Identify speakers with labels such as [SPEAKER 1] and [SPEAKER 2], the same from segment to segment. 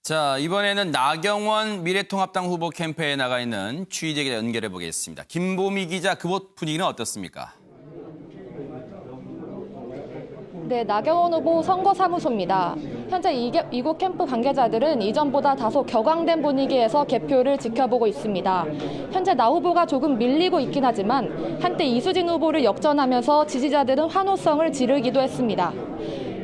[SPEAKER 1] 자, 이번에는 나경원 미래통합당 후보 캠프에 나가 있는 취재기자 연결해 보겠습니다. 김보미 기자, 그곳 분위기는 어떻습니까?
[SPEAKER 2] 네, 나경원 후보 선거사무소입니다. 현재 이곳 캠프 관계자들은 이전보다 다소 격앙된 분위기에서 개표를 지켜보고 있습니다. 현재 나 후보가 조금 밀리고 있긴 하지만 한때 이수진 후보를 역전하면서 지지자들은 환호성을 지르기도 했습니다.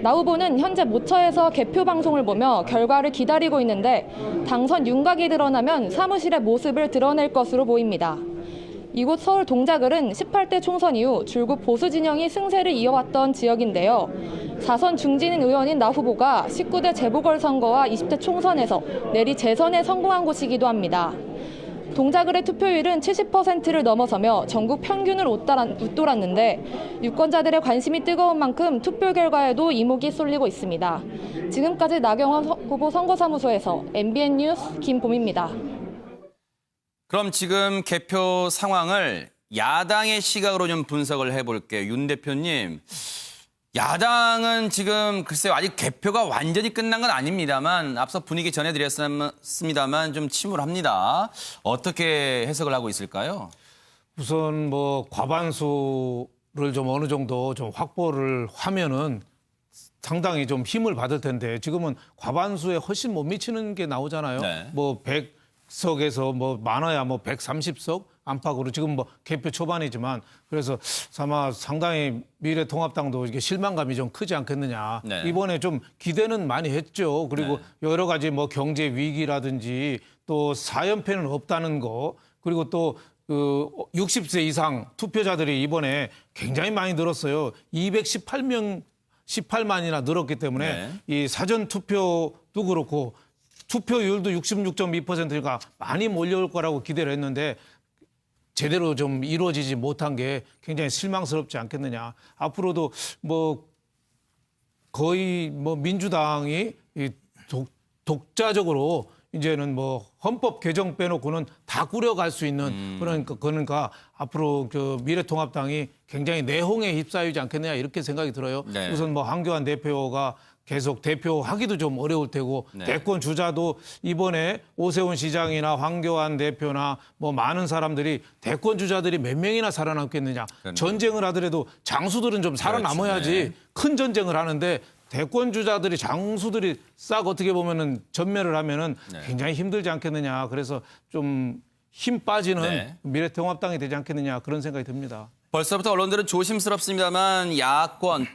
[SPEAKER 2] 나 후보는 현재 모처에서 개표 방송을 보며 결과를 기다리고 있는데 당선 윤곽이 드러나면 사무실의 모습을 드러낼 것으로 보입니다. 이곳 서울 동작을은 18대 총선 이후 줄곧 보수 진영이 승세를 이어왔던 지역인데요. 4선 중진인 의원인 나 후보가 19대 재보궐선거와 20대 총선에서 내리 재선에 성공한 곳이기도 합니다. 동작을의 투표율은 70%를 넘어서며 전국 평균을 웃돌았는데 유권자들의 관심이 뜨거운 만큼 투표 결과에도 이목이 쏠리고 있습니다. 지금까지 나경원 후보 선거사무소에서 MBN 뉴스 김봄입니다.
[SPEAKER 1] 그럼 지금 개표 상황을 야당의 시각으로 좀 분석을 해볼게요. 윤 대표님, 야당은 지금 글쎄요, 아직 개표가 완전히 끝난 건 아닙니다만 앞서 분위기 전해드렸습니다만 좀 침울합니다. 어떻게 해석을 하고 있을까요?
[SPEAKER 3] 우선 뭐 과반수를 좀 어느 정도 좀 확보를 하면은 상당히 좀 힘을 받을 텐데 지금은 과반수에 훨씬 못 미치는 게 나오잖아요.
[SPEAKER 1] 네.
[SPEAKER 3] 뭐 100석에서 뭐 많아야 뭐 130석 안팎으로 지금 뭐 개표 초반이지만 그래서 아마 상당히 미래통합당도 이게 실망감이 좀 크지 않겠느냐.
[SPEAKER 1] 네.
[SPEAKER 3] 이번에 좀 기대는 많이 했죠. 그리고 여러 가지 뭐 경제 위기라든지 또 사연패는 없다는 거 그리고 또 그 60세 이상 투표자들이 이번에 굉장히 많이 늘었어요. 18만이나 늘었기 때문에 이 사전 투표도 그렇고 투표율도 66.2%가 많이 몰려올 거라고 기대를 했는데 제대로 좀 이루어지지 못한 게 굉장히 실망스럽지 않겠느냐. 앞으로도 뭐 거의 뭐 민주당이 독자적으로 이제는 뭐 헌법 개정 빼놓고는 다 꾸려갈 수 있는 그러니까 앞으로 그 미래통합당이 굉장히 내홍에 휩싸이지 않겠느냐 이렇게 생각이 들어요.
[SPEAKER 1] 네.
[SPEAKER 3] 우선 뭐 황교안 대표가 계속 대표하기도 좀 어려울 테고 대권 주자도 이번에 오세훈 시장이나 황교안 대표나 뭐 많은 사람들이 대권 주자들이 몇 명이나 살아남겠느냐. 전쟁을 하더라도 장수들은 좀 살아남아야지
[SPEAKER 1] 네.
[SPEAKER 3] 큰 전쟁을 하는데 대권 주자들이 장수들이 싹 어떻게 보면은 전멸을 하면은 굉장히 힘들지 않겠느냐. 그래서 좀 힘 빠지는 미래통합당이 되지 않겠느냐 그런 생각이 듭니다.
[SPEAKER 1] 벌써부터 언론들은 조심스럽습니다만 야권,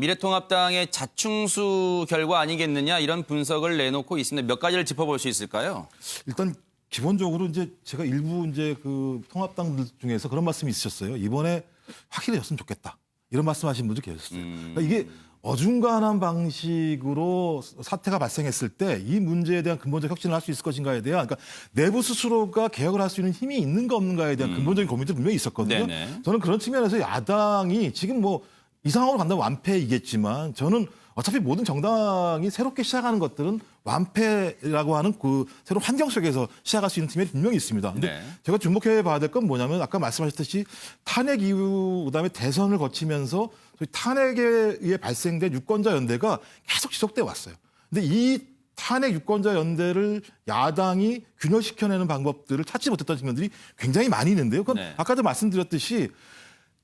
[SPEAKER 1] 미래통합당의 자충수 결과 아니겠느냐 이런 분석을 내놓고 있습니다. 몇 가지를 짚어볼 수 있을까요?
[SPEAKER 4] 일단 기본적으로 이제 제가 일부 이제 그 통합당들 중에서 그런 말씀이 있으셨어요. 이번에 확실해졌으면 좋겠다. 이런 말씀하신 분도 계셨어요. 그러니까 이게 어중간한 방식으로 사태가 발생했을 때 이 문제에 대한 근본적 혁신을 할 수 있을 것인가에 대한 그러니까 내부 스스로가 개혁을 할 수 있는 힘이 있는가 없는가에 대한 근본적인 고민도 분명히 있었거든요.
[SPEAKER 1] 네네.
[SPEAKER 4] 저는 그런 측면에서 야당이 지금 뭐 이 상황으로 간다면 완패이겠지만 저는 어차피 모든 정당이 새롭게 시작하는 것들은 완패라고 하는 그 새로운 환경 속에서 시작할 수 있는 팀이 분명히 있습니다. 근데 제가 주목해 봐야 될 건 뭐냐면 아까 말씀하셨듯이 탄핵 이후 그다음에 대선을 거치면서 탄핵에 의해 발생된 유권자 연대가 계속 지속돼 왔어요. 근데 이 탄핵 유권자 연대를 야당이 균열시켜내는 방법들을 찾지 못했던 측면들이 굉장히 많이 있는데요. 그건 아까도 말씀드렸듯이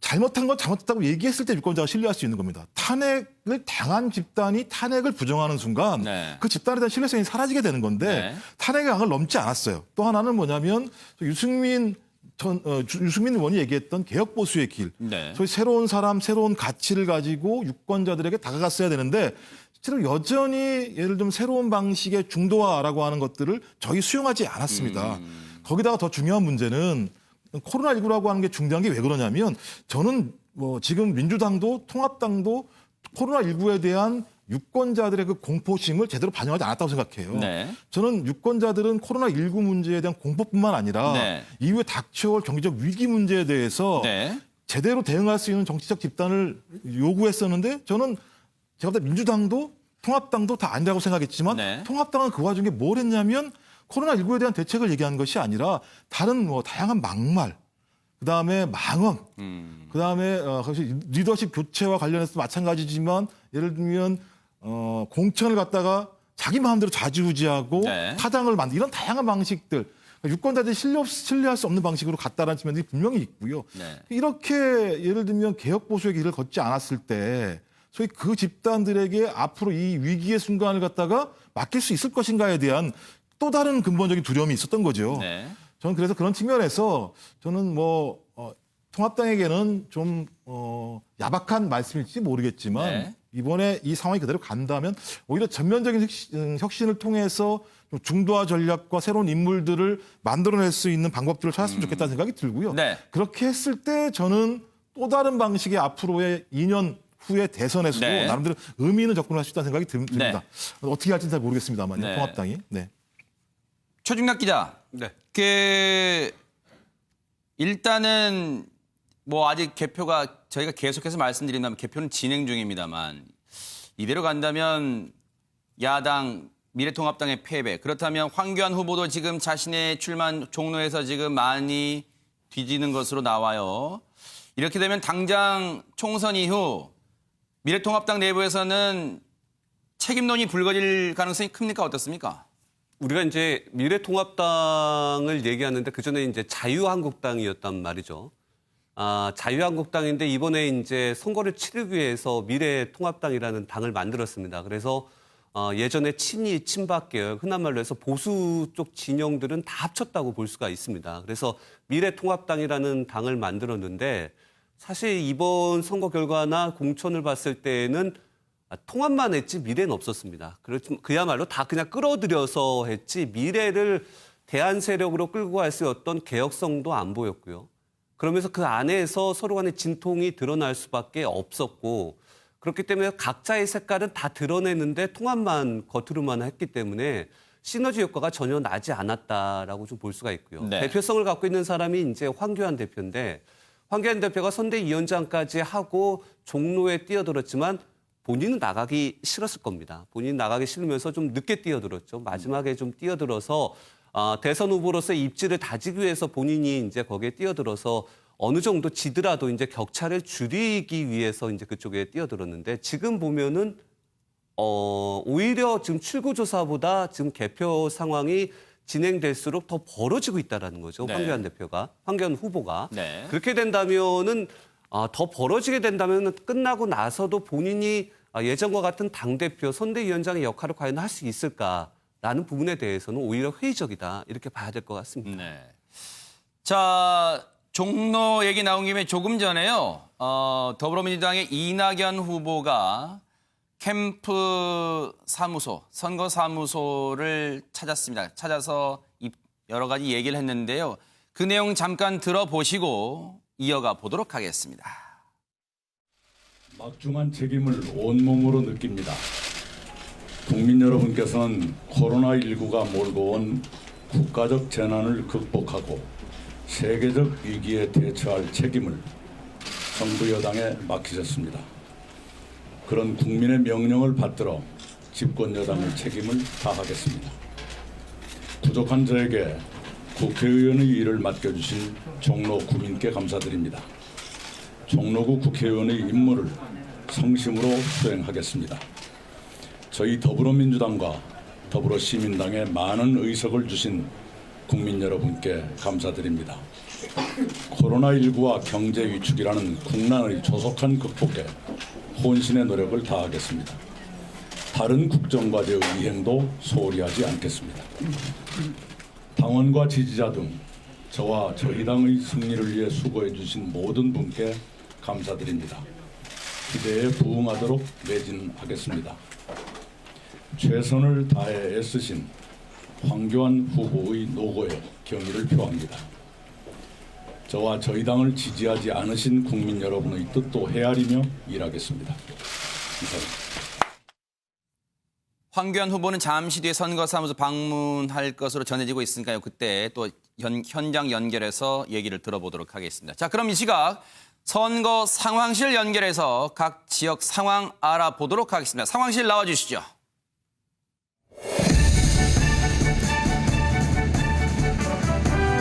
[SPEAKER 4] 잘못한 건 잘못했다고 얘기했을 때 유권자가 신뢰할 수 있는 겁니다. 탄핵을 당한 집단이 탄핵을 부정하는 순간 그 집단에 대한 신뢰성이 사라지게 되는 건데 탄핵의 강을 넘지 않았어요. 또 하나는 뭐냐면 유승민 의원이 얘기했던 개혁 보수의 길, 소위 새로운 사람, 새로운 가치를 가지고 유권자들에게 다가갔어야 되는데 실제로 여전히 예를 들면 새로운 방식의 중도화라고 하는 것들을 저희 수용하지 않았습니다. 거기다가 더 중요한 문제는 코로나19라고 하는 게 중대한 게 왜 그러냐면 저는 뭐 지금 민주당도 통합당도 코로나19에 대한 유권자들의 그 공포심을 제대로 반영하지 않았다고 생각해요. 저는 유권자들은 코로나19 문제에 대한 공포뿐만 아니라 이후에 닥쳐올 경제적 위기 문제에 대해서 제대로 대응할 수 있는 정치적 집단을 요구했었는데 저는 제가 볼 때 민주당도 통합당도 다 아니라고 생각했지만 통합당은 그 와중에 뭘 했냐면 코로나19에 대한 대책을 얘기한 것이 아니라 다른 뭐 다양한 막말, 그다음에 망언, 그다음에 리더십 교체와 관련해서 마찬가지지만 예를 들면 공천을 갖다가 자기 마음대로 좌지우지하고
[SPEAKER 1] 네.
[SPEAKER 4] 타당을 만든 이런 다양한 방식들 유권자들이 신뢰할 수 없는 방식으로 갔다라는 측면이 분명히 있고요.
[SPEAKER 1] 네.
[SPEAKER 4] 이렇게 예를 들면 개혁 보수의 길을 걷지 않았을 때 소위 그 집단들에게 앞으로 이 위기의 순간을 갖다가 맡길 수 있을 것인가에 대한 또 다른 근본적인 두려움이 있었던 거죠.
[SPEAKER 1] 네.
[SPEAKER 4] 저는 그래서 그런 측면에서 저는 통합당에게는 좀 야박한 말씀일지 모르겠지만
[SPEAKER 1] 네.
[SPEAKER 4] 이번에 이 상황이 그대로 간다면 오히려 전면적인 혁신을 통해서 좀 중도화 전략과 새로운 인물들을 만들어낼 수 있는 방법들을 찾았으면 좋겠다는 생각이 들고요.
[SPEAKER 1] 네.
[SPEAKER 4] 그렇게 했을 때 저는 또 다른 방식의 앞으로의 2년 후의 대선에서도
[SPEAKER 1] 네.
[SPEAKER 4] 나름대로 의미 있는 접근을 할 수 있다는 생각이 듭니다. 어떻게 할지는 잘 모르겠습니다만요.
[SPEAKER 1] 네.
[SPEAKER 4] 통합당이. 네.
[SPEAKER 1] 최중락 기자.
[SPEAKER 5] 네.
[SPEAKER 1] 일단은 아직 개표가 저희가 계속해서 말씀드린다면 개표는 진행 중입니다만 이대로 간다면 야당 미래통합당의 패배. 그렇다면 황교안 후보도 지금 자신의 출마 종로에서 지금 많이 뒤지는 것으로 나와요. 이렇게 되면 당장 총선 이후 미래통합당 내부에서는 책임론이 불거질 가능성이 큽니까? 어떻습니까?
[SPEAKER 5] 우리가 이제 미래통합당을 얘기하는데 그전에 이제 자유한국당이었단 말이죠. 자유한국당인데 이번에 이제 선거를 치르기 위해서 미래통합당이라는 당을 만들었습니다. 그래서 예전에 친이, 친박계열, 흔한 말로 해서 보수 쪽 진영들은 다 합쳤다고 볼 수가 있습니다. 그래서 미래통합당이라는 당을 만들었는데 사실 이번 선거 결과나 공천을 봤을 때는 통합만 했지 미래는 없었습니다. 그야말로 다 그냥 끌어들여서 했지 미래를 대안 세력으로 끌고 갈 수 있었던 개혁성도 안 보였고요. 그러면서 그 안에서 서로 간의 진통이 드러날 수밖에 없었고 그렇기 때문에 각자의 색깔은 다 드러내는데 통합만 겉으로만 했기 때문에 시너지 효과가 전혀 나지 않았다라고 좀 볼 수가 있고요.
[SPEAKER 1] 네.
[SPEAKER 5] 대표성을 갖고 있는 사람이 이제 황교안 대표인데 황교안 대표가 선대위원장까지 하고 종로에 뛰어들었지만 본인은 나가기 싫었을 겁니다. 본인 나가기 싫으면서 좀 늦게 뛰어들었죠. 마지막에 좀 뛰어들어서 대선 후보로서의 입지를 다지기 위해서 본인이 이제 거기에 뛰어들어서 어느 정도 지더라도 이제 격차를 줄이기 위해서 이제 그쪽에 뛰어들었는데 지금 보면은 오히려 지금 출구조사보다 지금 개표 상황이 진행될수록 더 벌어지고 있다라는 거죠.
[SPEAKER 1] 네.
[SPEAKER 5] 황교안 후보가.
[SPEAKER 1] 네.
[SPEAKER 5] 그렇게 된다면은 더 벌어지게 된다면 끝나고 나서도 본인이 예전과 같은 당대표, 선대위원장의 역할을 과연 할 수 있을까라는 부분에 대해서는 오히려 회의적이다. 이렇게 봐야 될 것 같습니다.
[SPEAKER 1] 네. 자, 종로 얘기 나온 김에 조금 전에요. 더불어민주당의 이낙연 후보가 캠프 사무소, 선거 사무소를 찾았습니다. 찾아서 여러 가지 얘기를 했는데요. 그 내용 잠깐 들어보시고 이어가 보도록 하겠습니다.
[SPEAKER 6] 막중한 책임을 온몸으로 느낍니다. 국민 여러분께서는 코로나19가 몰고 온 국가적 재난을 극복하고 세계적 위기에 대처할 책임을 정부 여당에 맡기셨습니다. 그런 국민의 명령을 받들어 집권 여당의 책임을 다하겠습니다. 부족한 저에게 국회의원의 일을 맡겨주신 종로 구민께 감사드립니다. 종로구 국회의원의 임무를 성심으로 수행하겠습니다. 저희 더불어민주당과 더불어시민당에 많은 의석을 주신 국민 여러분께 감사드립니다. 코로나19와 경제 위축이라는 국난의 조속한 극복에 혼신의 노력을 다하겠습니다. 다른 국정과제의 이행도 소홀히 하지 않겠습니다. 당원과 지지자 등 저와 저희 당의 승리를 위해 수고해 주신 모든 분께 감사드립니다. 기대에 부응하도록 매진하겠습니다. 최선을 다해 애쓰신 황교안 후보의 노고에 경의를 표합니다. 저와 저희 당을 지지하지 않으신 국민 여러분의 뜻도 헤아리며 일하겠습니다. 감사합니다.
[SPEAKER 1] 황교안 후보는 잠시 뒤에 선거사무소 방문할 것으로 전해지고 있으니까요. 그때 또 현장 연결해서 얘기를 들어보도록 하겠습니다. 자, 그럼 이 시각 선거 상황실 연결해서 각 지역 상황 알아보도록 하겠습니다. 상황실 나와주시죠.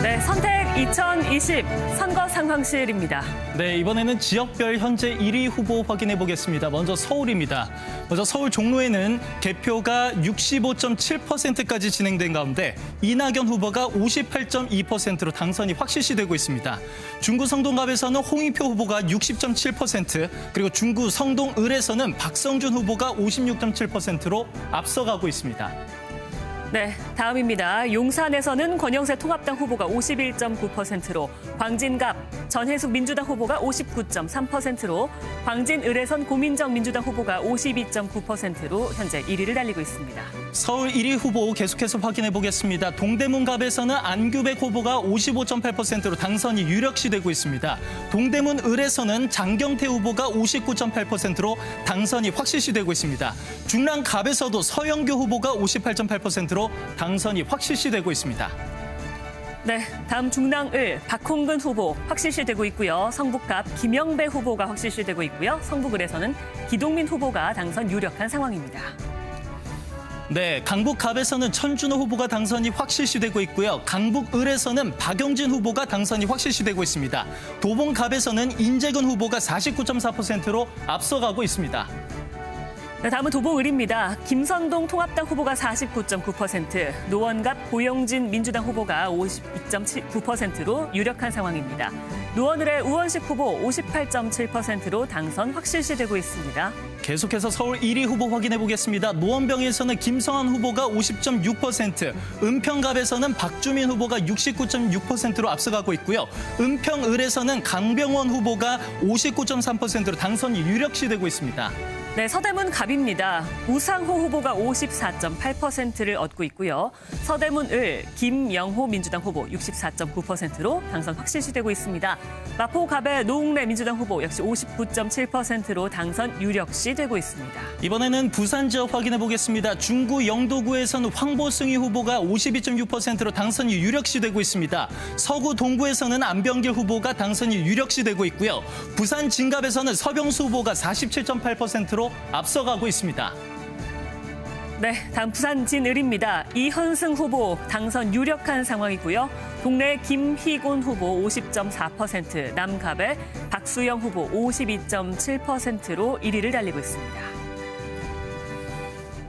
[SPEAKER 7] 네, 선택 2020 선거 상황실입니다.
[SPEAKER 8] 네, 이번에는 지역별 현재 1위 후보 확인해 보겠습니다. 먼저 서울입니다. 먼저 서울 종로에는 개표가 65.7%까지 진행된 가운데 이낙연 후보가 58.2%로 당선이 확실시되고 있습니다. 중구 성동갑에서는 홍익표 후보가 60.7%, 그리고 중구 성동을에서는 박성준 후보가 56.7%로 앞서가고 있습니다.
[SPEAKER 7] 네, 다음입니다. 용산에서는 권영세 통합당 후보가 51.9%로, 광진갑 전혜숙 민주당 후보가 59.3%로, 광진을에선 고민정 민주당 후보가 52.9%로 현재 1위를 달리고 있습니다.
[SPEAKER 8] 서울 1위 후보 계속해서 확인해 보겠습니다. 동대문갑에서는 안규백 후보가 55.8%로 당선이 유력시되고 있습니다. 동대문을에서는 장경태 후보가 59.8%로 당선이 확실시되고 있습니다. 중랑갑에서도 서영교 후보가 58.8%로 당선이 확실시되고 있습니다.
[SPEAKER 7] 네, 다음 중랑을 박홍근 후보 확실시되고 있고요. 성북갑 김영배 후보가 확실시되고 있고요. 성북을에서는 기동민 후보가 당선 유력한 상황입니다.
[SPEAKER 8] 네, 강북갑에서는 천준호 후보가 당선이 확실시되고 있고요. 강북을에서는 박용진 후보가 당선이 확실시되고 있습니다. 도봉갑에서는 인재근 후보가 49.4%로 앞서가고 있습니다.
[SPEAKER 7] 네, 다음은 도봉을입니다. 김선동 통합당 후보가 49.9%, 노원갑 고영진 민주당 후보가 52.9%로 유력한 상황입니다. 노원을의 우원식 후보 58.7%로 당선 확실시되고 있습니다.
[SPEAKER 8] 계속해서 서울 1위 후보 확인해 보겠습니다. 노원병에서는 김성환 후보가 50.6%, 은평갑에서는 박주민 후보가 69.6%로 앞서가고 있고요. 은평을에서는 강병원 후보가 59.3%로 당선이 유력시되고 있습니다.
[SPEAKER 7] 네, 서대문 갑입니다. 우상호 후보가 54.8%를 얻고 있고요. 서대문을 김영호 민주당 후보 64.9%로 당선 확실시되고 있습니다. 마포갑의 노웅래 민주당 후보 역시 59.7%로 당선 유력시되고 있습니다.
[SPEAKER 8] 이번에는 부산 지역 확인해 보겠습니다. 중구 영도구에서는 황보승희 후보가 52.6%로 당선이 유력시되고 있습니다. 서구 동구에서는 안병길 후보가 당선이 유력시되고 있고요. 부산 진갑에서는 서병수 후보가 47.8%로 앞서가고 있습니다.
[SPEAKER 7] 네, 다음 부산 진을입니다. 이현승 후보 당선 유력한 상황이고요. 동래 김희곤 후보 50.4%, 남갑의 박수영 후보 52.7%로 1위를 달리고 있습니다.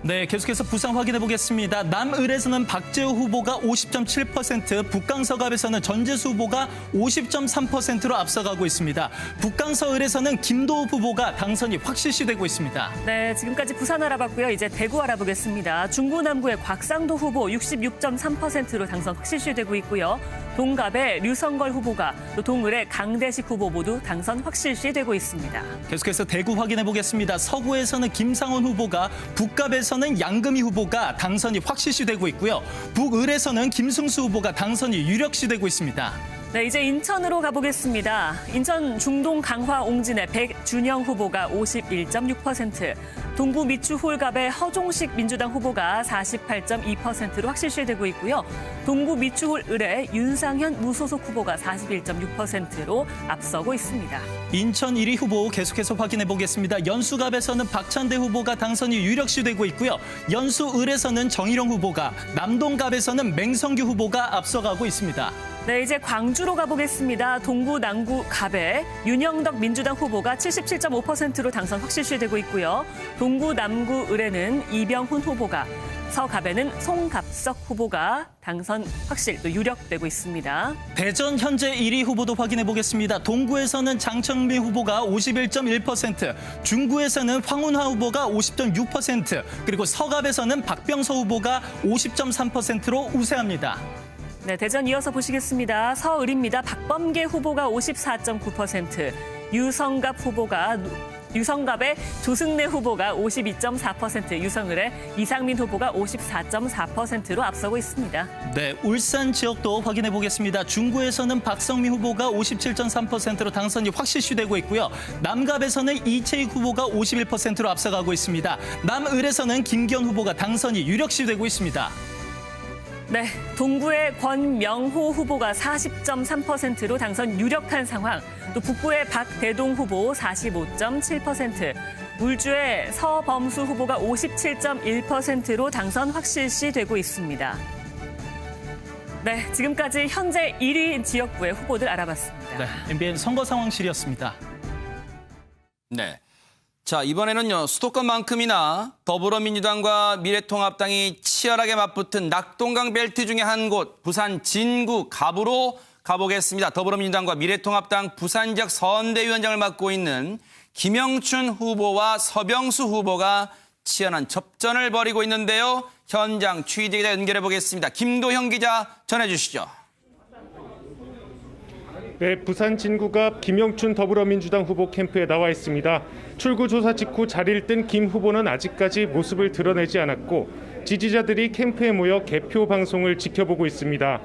[SPEAKER 8] 네, 계속해서 부산 확인해 보겠습니다. 남을에서는 박재호 후보가 50.7%, 북강서갑에서는 전재수 후보가 50.3%로 앞서가고 있습니다. 북강서을에서는 김도우 후보가 당선이 확실시되고 있습니다.
[SPEAKER 7] 네, 지금까지 부산 알아봤고요. 이제 대구 알아보겠습니다. 중구 남구의 곽상도 후보 66.3%로 당선 확실시되고 있고요. 동갑의 류성걸 후보가, 또 동을의 강대식 후보 모두 당선 확실시되고 있습니다.
[SPEAKER 8] 계속해서 대구 확인해 보겠습니다. 서구에서는 김상원 후보가, 북갑에서는 양금희 후보가 당선이 확실시되고 있고요. 북을에서는 김승수 후보가 당선이 유력시되고 있습니다.
[SPEAKER 7] 네, 이제 인천으로 가보겠습니다. 인천 중동 강화 옹진의 백준영 후보가 51.6%, 동부 미추 홀갑의 허종식 민주당 후보가 48.2%로 확실시되고 있고요. 동부 미추 홀을의 윤상현 무소속 후보가 41.6%로 앞서고 있습니다.
[SPEAKER 8] 인천 1위 후보 계속해서 확인해 보겠습니다. 연수갑에서는 박찬대 후보가 당선이 유력시되고 있고요. 연수을에서는 정일영 후보가, 남동갑에서는 맹성규 후보가 앞서가고 있습니다.
[SPEAKER 7] 네, 이제 광주로 가보겠습니다. 동구 남구 갑의 윤영덕 민주당 후보가 77.5%로 당선 확실시되고 있고요. 동구 남구 을에는 이병훈 후보가, 서갑에는 송갑석 후보가 당선 확실 또 유력되고 있습니다.
[SPEAKER 8] 대전 현재 1위 후보도 확인해 보겠습니다. 동구에서는 장청민 후보가 51.1%, 중구에서는 황운하 후보가 50.6%, 그리고 서갑에서는 박병서 후보가 50.3%로 우세합니다.
[SPEAKER 7] 네, 대전 이어서 보시겠습니다. 서을입니다. 박범계 후보가 54.9%, 유성갑의 조승래 후보가 52.4%, 유성을의 이상민 후보가 54.4%로 앞서고 있습니다.
[SPEAKER 8] 네, 울산 지역도 확인해 보겠습니다. 중구에서는 박성민 후보가 57.3%로 당선이 확실시되고 있고요. 남갑에서는 이채익 후보가 51%로 앞서가고 있습니다. 남을에서는 김기현 후보가 당선이 유력시되고 있습니다.
[SPEAKER 7] 네, 동구의 권명호 후보가 40.3%로 당선 유력한 상황, 또 북구의 박대동 후보 45.7%, 울주의 서범수 후보가 57.1%로 당선 확실시되고 있습니다. 네, 지금까지 현재 1위 지역구의 후보들 알아봤습니다.
[SPEAKER 8] 네, MBN 선거 상황실이었습니다.
[SPEAKER 1] 네. 자, 이번에는요, 수도권만큼이나 더불어민주당과 미래통합당이 치열하게 맞붙은 낙동강 벨트 중에 한 곳, 부산 진구 갑으로 가보겠습니다. 더불어민주당과 미래통합당 부산 지역 선대위원장을 맡고 있는 김영춘 후보와 서병수 후보가 치열한 접전을 벌이고 있는데요. 현장 취재기자 연결해 보겠습니다. 김도형 기자 전해주시죠.
[SPEAKER 9] 네, 부산 진구갑 김영춘 더불어민주당 후보 캠프에 나와 있습니다. 출구조사 직후 자리를 뜬 김 후보는 아직까지 모습을 드러내지 않았고 지지자들이 캠프에 모여 개표 방송을 지켜보고 있습니다.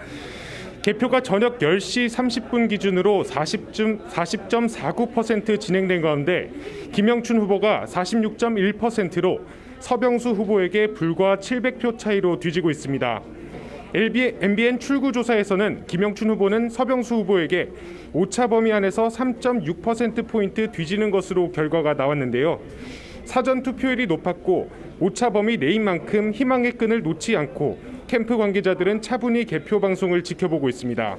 [SPEAKER 9] 개표가 저녁 10시 30분 기준으로 40.49% 진행된 가운데 김영춘 후보가 46.1%로 서병수 후보에게 불과 700표 차이로 뒤지고 있습니다. MBN 출구조사에서는 김영춘 후보는 서병수 후보에게 오차 범위 안에서 3.6%포인트 뒤지는 것으로 결과가 나왔는데요. 사전 투표율이 높았고 오차 범위 내인 만큼 희망의 끈을 놓지 않고 캠프 관계자들은 차분히 개표 방송을 지켜보고 있습니다.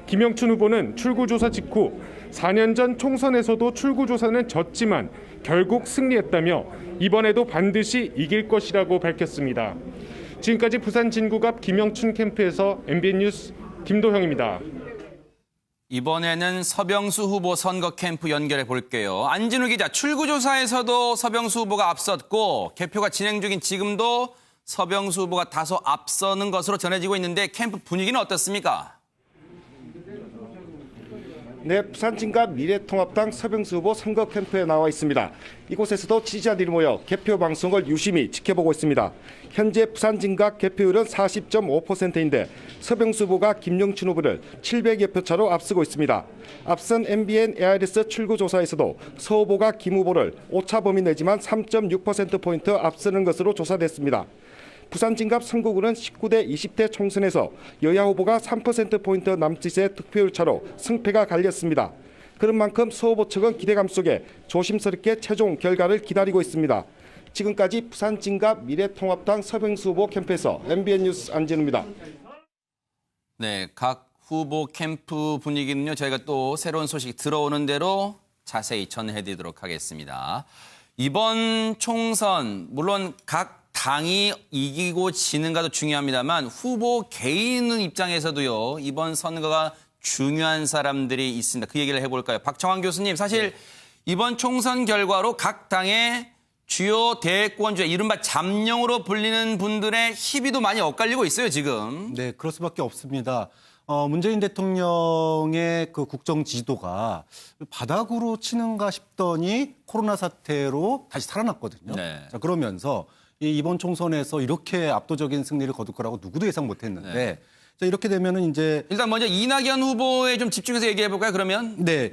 [SPEAKER 9] 김영춘 후보는 출구조사 직후 4년 전 총선에서도 출구조사는 졌지만 결국 승리했다며 이번에도 반드시 이길 것이라고 밝혔습니다. 지금까지 부산 진구갑 김영춘 캠프에서 MBN 뉴스 김도형입니다.
[SPEAKER 1] 이번에는 서병수 후보 선거 캠프 연결해 볼게요. 안진우 기자, 출구조사에서도 서병수 후보가 앞섰고 개표가 진행 중인 지금도 서병수 후보가 다소 앞서는 것으로 전해지고 있는데 캠프 분위기는 어떻습니까?
[SPEAKER 10] 네, 부산 진갑 미래통합당 서병수 후보 선거 캠프에 나와 있습니다. 이곳에서도 지지자들이 모여 개표 방송을 유심히 지켜보고 있습니다. 현재 부산 진갑 개표율은 40.5%인데 서병수 후보가 김영춘 후보를 700여 표 차로 앞서고 있습니다. 앞선 MBN ARS 출구조사에서도 서 후보가 김 후보를 오차 범위 내지만 3.6%포인트 앞서는 것으로 조사됐습니다. 부산 진갑 선거구는 19대 20대 총선에서 여야 후보가 3%포인트 남짓의 득표율 차로 승패가 갈렸습니다. 그런 만큼 서 후보 측은 기대감 속에 조심스럽게 최종 결과를 기다리고 있습니다. 지금까지 부산 진갑 미래통합당 서병수 후보 캠프에서 MBN 뉴스 안진우입니다.
[SPEAKER 1] 네, 각 후보 캠프 분위기는요, 저희가 또 새로운 소식 들어오는 대로 자세히 전해드리도록 하겠습니다. 이번 총선, 물론 각 당이 이기고 지는가도 중요합니다만 후보 개인 입장에서도요, 이번 선거가 중요한 사람들이 있습니다. 그 얘기를 해볼까요? 박정환 교수님, 사실 이번 총선 결과로 각 당의 주요 대권주자, 이른바 잠룡으로 불리는 분들의 희비도 많이 엇갈리고 있어요, 지금.
[SPEAKER 11] 네, 그럴 수밖에 없습니다. 문재인 대통령의 그 국정 지지도가 바닥으로 치는가 싶더니 코로나 사태로 다시 살아났거든요.
[SPEAKER 1] 네.
[SPEAKER 11] 자, 그러면서 이번 총선에서 이렇게 압도적인 승리를 거둘 거라고 누구도 예상 못했는데,
[SPEAKER 1] 네.
[SPEAKER 11] 자, 이렇게 되면은 이제
[SPEAKER 1] 일단 먼저 이낙연 후보에 좀 집중해서 얘기해 볼까요? 그러면
[SPEAKER 11] 네.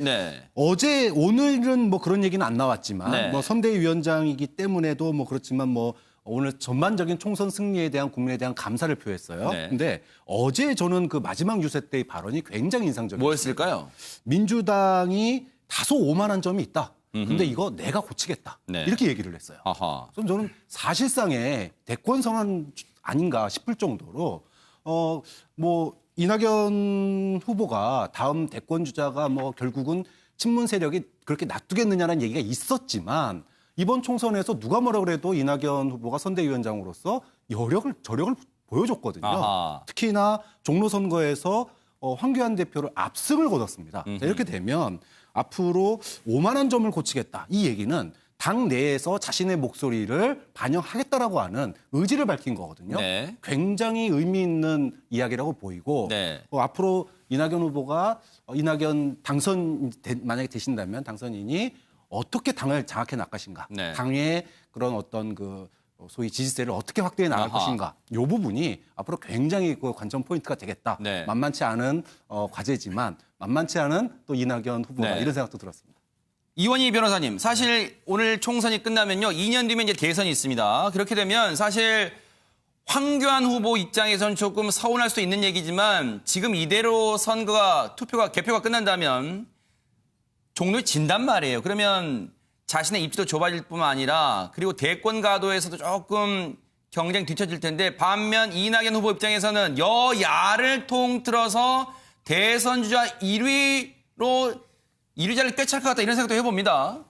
[SPEAKER 11] 오늘은 뭐 그런 얘기는 안 나왔지만,
[SPEAKER 1] 네.
[SPEAKER 11] 뭐 선대위원장이기 때문에도 뭐 그렇지만 뭐 오늘 전반적인 총선 승리에 대한 국민에 대한 감사를 표했어요.
[SPEAKER 1] 네.
[SPEAKER 11] 근데 어제 저는 그 마지막 유세 때의 발언이 굉장히 인상적이었어요.
[SPEAKER 1] 뭐였을까요?
[SPEAKER 11] 민주당이 다소 오만한 점이 있다. 근데 이거 내가 고치겠다.
[SPEAKER 1] 네.
[SPEAKER 11] 이렇게 얘기를 했어요.
[SPEAKER 1] 아하.
[SPEAKER 11] 그럼 저는 사실상의 대권 선언 아닌가 싶을 정도로 뭐 이낙연 후보가 다음 대권 주자가 뭐 결국은 친문 세력이 그렇게 놔두겠느냐는 얘기가 있었지만 이번 총선에서 누가 뭐라 그래도 이낙연 후보가 선대위원장으로서 저력을 보여줬거든요.
[SPEAKER 1] 아하.
[SPEAKER 11] 특히나 종로 선거에서 황교안 대표를 압승을 거뒀습니다. 자, 이렇게 되면 앞으로 오만한 점을 고치겠다. 이 얘기는 당 내에서 자신의 목소리를 반영하겠다라고 하는 의지를 밝힌 거거든요.
[SPEAKER 1] 네.
[SPEAKER 11] 굉장히 의미 있는 이야기라고 보이고
[SPEAKER 1] 네.
[SPEAKER 11] 앞으로 이낙연 후보가 이낙연 만약에 되신다면 당선인이 어떻게 당을 장악해 나갈 것인가.
[SPEAKER 1] 네.
[SPEAKER 11] 당의 그런 어떤 그 소위 지지세를 어떻게 확대해 나갈
[SPEAKER 1] 아하.
[SPEAKER 11] 것인가. 이 부분이 앞으로 굉장히 그 관전 포인트가 되겠다.
[SPEAKER 1] 네.
[SPEAKER 11] 만만치 않은 과제지만 만만치 않은 또 이낙연 후보가
[SPEAKER 1] 네.
[SPEAKER 11] 이런 생각도 들었습니다.
[SPEAKER 1] 이원희 변호사님, 사실 오늘 총선이 끝나면요, 2년 뒤면 이제 대선이 있습니다. 그렇게 되면 사실 황교안 후보 입장에서는 조금 서운할 수도 있는 얘기지만 지금 이대로 개표가 끝난다면 종로에 진단 말이에요. 그러면 자신의 입지도 좁아질 뿐만 아니라 그리고 대권 가도에서도 조금 경쟁 뒤처질 텐데 반면 이낙연 후보 입장에서는 여야를 통틀어서 대선 주자 1위로 1위자를 꿰찰 것 같다 이런 생각도 해봅니다.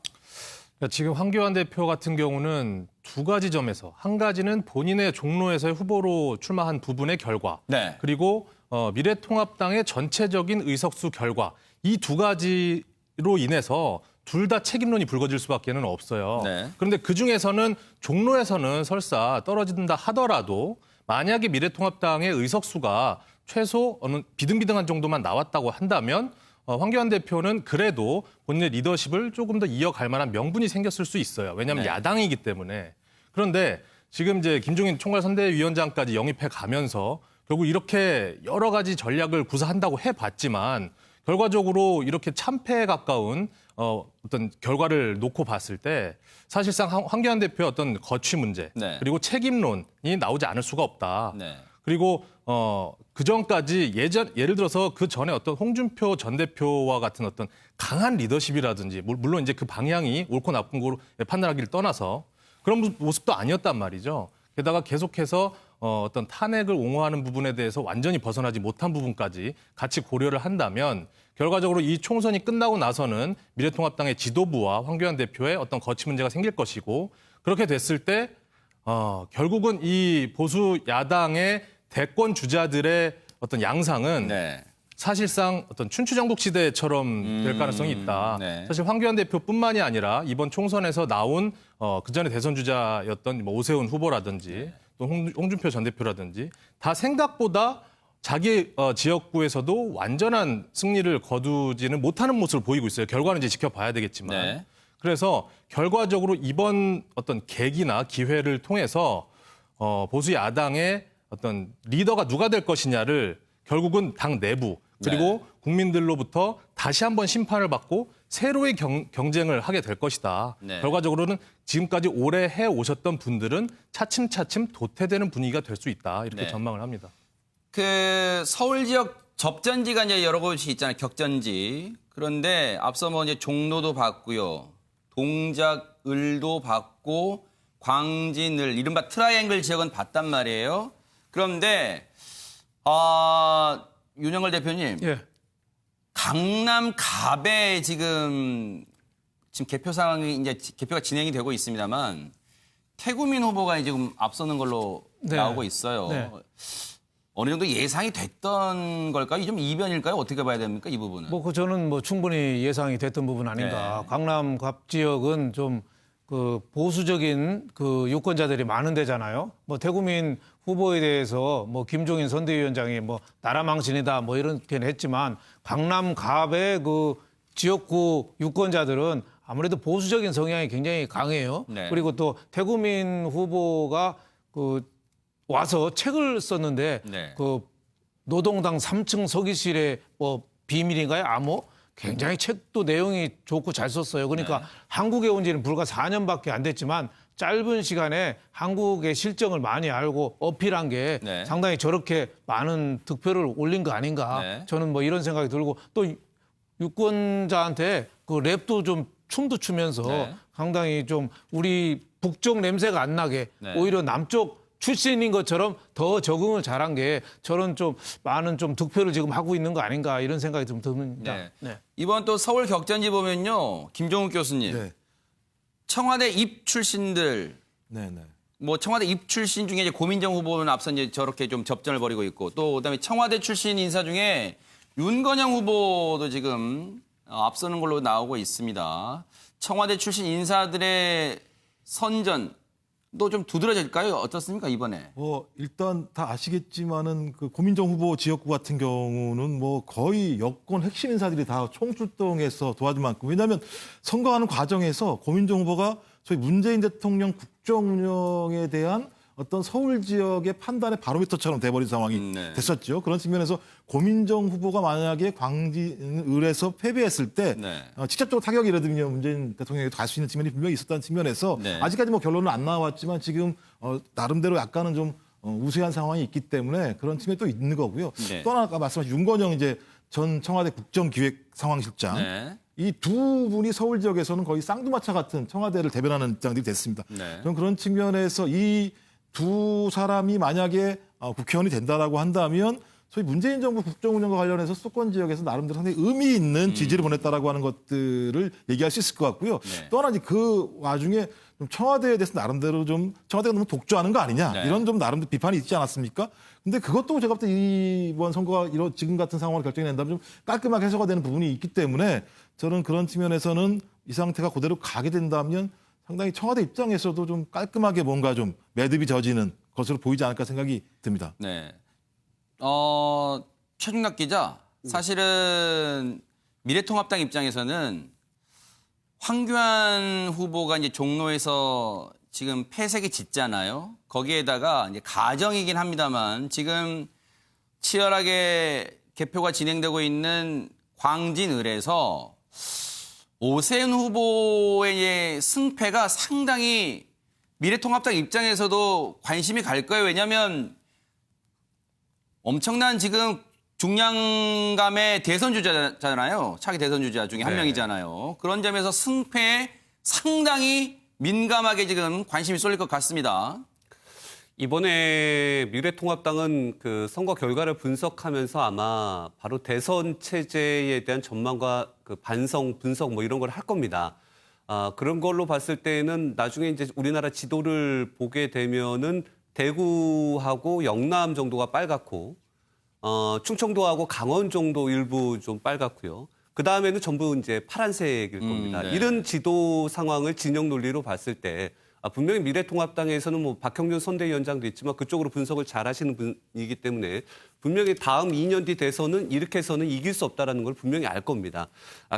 [SPEAKER 12] 지금 황교안 대표 같은 경우는 두 가지 점에서 한 가지는 본인의 종로에서의 후보로 출마한 부분의 결과
[SPEAKER 1] 네.
[SPEAKER 12] 그리고 미래통합당의 전체적인 의석수 결과 이 두 가지로 인해서 둘 다 책임론이 불거질 수밖에는 없어요.
[SPEAKER 1] 네.
[SPEAKER 12] 그런데 그중에서는 종로에서는 설사 떨어진다 하더라도 만약에 미래통합당의 의석수가 최소 어느 비등비등한 정도만 나왔다고 한다면 황교안 대표는 그래도 본인의 리더십을 조금 더 이어갈 만한 명분이 생겼을 수 있어요. 왜냐하면
[SPEAKER 1] 네.
[SPEAKER 12] 야당이기 때문에. 그런데 지금 이제 김종인 총괄선대위원장까지 영입해 가면서 결국 이렇게 여러 가지 전략을 구사한다고 해봤지만 결과적으로 이렇게 참패에 가까운 어떤 결과를 놓고 봤을 때 사실상 황교안 대표의 어떤 거취 문제
[SPEAKER 1] 네.
[SPEAKER 12] 그리고 책임론이 나오지 않을 수가 없다.
[SPEAKER 1] 네.
[SPEAKER 12] 그리고 그 전까지 예를 들어서 그 전에 어떤 홍준표 전 대표와 같은 어떤 강한 리더십이라든지 물론 이제 그 방향이 옳고 나쁜 거로 판단하기를 떠나서 그런 모습도 아니었단 말이죠. 게다가 계속해서 어떤 탄핵을 옹호하는 부분에 대해서 완전히 벗어나지 못한 부분까지 같이 고려를 한다면 결과적으로 이 총선이 끝나고 나서는 미래통합당의 지도부와 황교안 대표의 어떤 거취 문제가 생길 것이고 그렇게 됐을 때 결국은 이 보수 야당의 대권 주자들의 어떤 양상은
[SPEAKER 1] 네.
[SPEAKER 12] 사실상 어떤 춘추전국 시대처럼 될 가능성이 있다.
[SPEAKER 1] 네.
[SPEAKER 12] 사실 황교안 대표뿐만이 아니라 이번 총선에서 나온 그전에 대선 주자였던 뭐 오세훈 후보라든지 또 홍준표 전 대표라든지 다 생각보다 자기 지역구에서도 완전한 승리를 거두지는 못하는 모습을 보이고 있어요. 결과는 이제 지켜봐야 되겠지만.
[SPEAKER 1] 네.
[SPEAKER 12] 그래서 결과적으로 이번 어떤 계기나 기회를 통해서 보수 야당의 어떤 리더가 누가 될 것이냐를 결국은 당 내부 그리고 국민들로부터 다시 한번 심판을 받고 새로의 경쟁을 하게 될 것이다.
[SPEAKER 1] 네.
[SPEAKER 12] 결과적으로는 지금까지 오래 해오셨던 분들은 차츰차츰 도태되는 분위기가 될 수 있다. 이렇게
[SPEAKER 1] 네.
[SPEAKER 12] 전망을 합니다.
[SPEAKER 1] 그 서울 지역 접전지가 이제 여러 곳이 있잖아요. 격전지. 그런데 앞서 뭐 이제 종로도 봤고요. 동작, 을도 봤고 광진, 이른바 트라이앵글 지역은 봤단 말이에요. 그런데 윤영걸 대표님,
[SPEAKER 3] 예.
[SPEAKER 1] 강남 갑에 지금 개표 상황이 이제 개표가 진행이 되고 있습니다만 태구민 후보가 지금 앞서는 걸로
[SPEAKER 3] 네.
[SPEAKER 1] 나오고 있어요.
[SPEAKER 3] 네.
[SPEAKER 1] 어느 정도 예상이 됐던 걸까요? 이 좀 이변일까요? 어떻게 봐야 됩니까? 이 부분은.
[SPEAKER 3] 저는 충분히 예상이 됐던 부분 아닌가.
[SPEAKER 1] 네.
[SPEAKER 3] 강남 갑 지역은 좀 그 보수적인 그 유권자들이 많은 데잖아요. 태구민 후보에 대해서 김종인 선대위원장이 나라 망신이다 이렇게는 했지만 강남 갑의 그 지역구 유권자들은 아무래도 보수적인 성향이 굉장히 강해요.
[SPEAKER 1] 네.
[SPEAKER 3] 그리고 또 태구민 후보가 와서 책을 썼는데
[SPEAKER 1] 네.
[SPEAKER 3] 노동당 3층 서기실의 비밀인가요? 암호? 굉장히 책도 내용이 좋고 잘 썼어요. 그러니까
[SPEAKER 1] 네.
[SPEAKER 3] 한국에 온 지는 불과 4년밖에 안 됐지만 짧은 시간에 한국의 실정을 많이 알고 어필한 게
[SPEAKER 1] 네.
[SPEAKER 3] 상당히 저렇게 많은 득표를 올린 거 아닌가.
[SPEAKER 1] 네.
[SPEAKER 3] 저는 이런 생각이 들고 또 유권자한테 그 랩도 좀 춤도 추면서
[SPEAKER 1] 네.
[SPEAKER 3] 상당히 좀 우리 북쪽 냄새가 안 나게
[SPEAKER 1] 네.
[SPEAKER 3] 오히려 남쪽 출신인 것처럼 더 적응을 잘한 게 저런 좀 많은 좀 득표를 지금 하고 있는 거 아닌가 이런 생각이 좀 듭니다.
[SPEAKER 1] 네.
[SPEAKER 3] 네.
[SPEAKER 1] 이번 또 서울 격전지 보면요. 김종욱 교수님.
[SPEAKER 4] 네.
[SPEAKER 1] 청와대 입 출신들
[SPEAKER 4] 네, 네.
[SPEAKER 1] 청와대 입 출신 중에 이제 고민정 후보는 앞서 이제 저렇게 좀 접전을 벌이고 있고 또 그다음에 청와대 출신 인사 중에 윤건영 후보도 지금 앞서는 걸로 나오고 있습니다. 청와대 출신 인사들의 선전도 좀 두드러질까요? 어떻습니까 이번에?
[SPEAKER 4] 일단 다 아시겠지만은 그 고민정 후보 지역구 같은 경우는 거의 여권 핵심 인사들이 다 총출동해서 도와줄 만큼 왜냐하면 선거하는 과정에서 고민정 후보가 소위 문재인 대통령 국정 운영에 대한 어떤 서울 지역의 판단의 바로미터처럼 돼버린 상황이
[SPEAKER 1] 네.
[SPEAKER 4] 됐었죠. 그런 측면에서 고민정 후보가 만약에 광진을에서 패배했을 때
[SPEAKER 1] 네.
[SPEAKER 4] 직접적으로 타격이 예를 들면 문재인 대통령에게 갈 수 있는 측면이 분명히 있었다는 측면에서
[SPEAKER 1] 네.
[SPEAKER 4] 아직까지 결론은 안 나왔지만 지금 나름대로 약간은 좀 우세한 상황이 있기 때문에 그런 측면이 또 있는 거고요.
[SPEAKER 1] 네.
[SPEAKER 4] 또 하나 아까 말씀하신 윤건영 이제 전 청와대 국정기획상황실장
[SPEAKER 1] 네.
[SPEAKER 4] 이 두 분이 서울 지역에서는 거의 쌍두마차 같은 청와대를 대변하는 입장들이 됐습니다.
[SPEAKER 1] 네.
[SPEAKER 4] 저는 그런 측면에서 이 두 사람이 만약에 국회의원이 된다라고 한다면 소위 문재인 정부 국정운영과 관련해서 수도권 지역에서 나름대로 상당히 의미 있는 지지를 보냈다라고 하는 것들을 얘기할 수 있을 것 같고요.
[SPEAKER 1] 네.
[SPEAKER 4] 또 하나 이제 그 와중에 좀 청와대에 대해서 나름대로 좀 청와대가 너무 독주하는 거 아니냐
[SPEAKER 1] 네.
[SPEAKER 4] 이런 좀 나름대로 비판이 있지 않았습니까? 근데 그것도 제가 볼 때 이번 선거가 이런 지금 같은 상황을 결정이 낸다면 좀 깔끔하게 해소가 되는 부분이 있기 때문에 저는 그런 측면에서는 이 상태가 그대로 가게 된다면 상당히 청와대 입장에서도 좀 깔끔하게 뭔가 좀 매듭이 져지는 것으로 보이지 않을까 생각이 듭니다.
[SPEAKER 1] 네. 최중락 기자, 사실은 미래통합당 입장에서는 황교안 후보가 이제 종로에서 지금 패색이 짙잖아요. 거기에다가 이제 가정이긴 합니다만 지금 치열하게 개표가 진행되고 있는 광진을에서 오세훈 후보의 승패가 상당히 미래통합당 입장에서도 관심이 갈 거예요. 왜냐하면 엄청난 지금 중량감의 대선 주자잖아요. 차기 대선 주자 중에 한
[SPEAKER 5] 네.
[SPEAKER 1] 명이잖아요. 그런 점에서 승패에 상당히 민감하게 지금 관심이 쏠릴 것 같습니다.
[SPEAKER 5] 이번에 미래통합당은 그 선거 결과를 분석하면서 아마 바로 대선 체제에 대한 전망과 그 반성, 분석 뭐 이런 걸 할 겁니다. 그런 걸로 봤을 때는 나중에 이제 우리나라 지도를 보게 되면은 대구하고 영남 정도가 빨갛고, 충청도하고 강원 정도 일부 좀 빨갛고요. 그 다음에는 전부 이제 파란색일 겁니다.
[SPEAKER 1] 네.
[SPEAKER 5] 이런 지도 상황을 진영 논리로 봤을 때 분명히 미래통합당에서는 뭐 박형준 선대위원장도 있지만 그쪽으로 분석을 잘 하시는 분이기 때문에 분명히 다음 2년 뒤 대선은 이렇게 해서는 이길 수 없다는 걸 분명히 알 겁니다.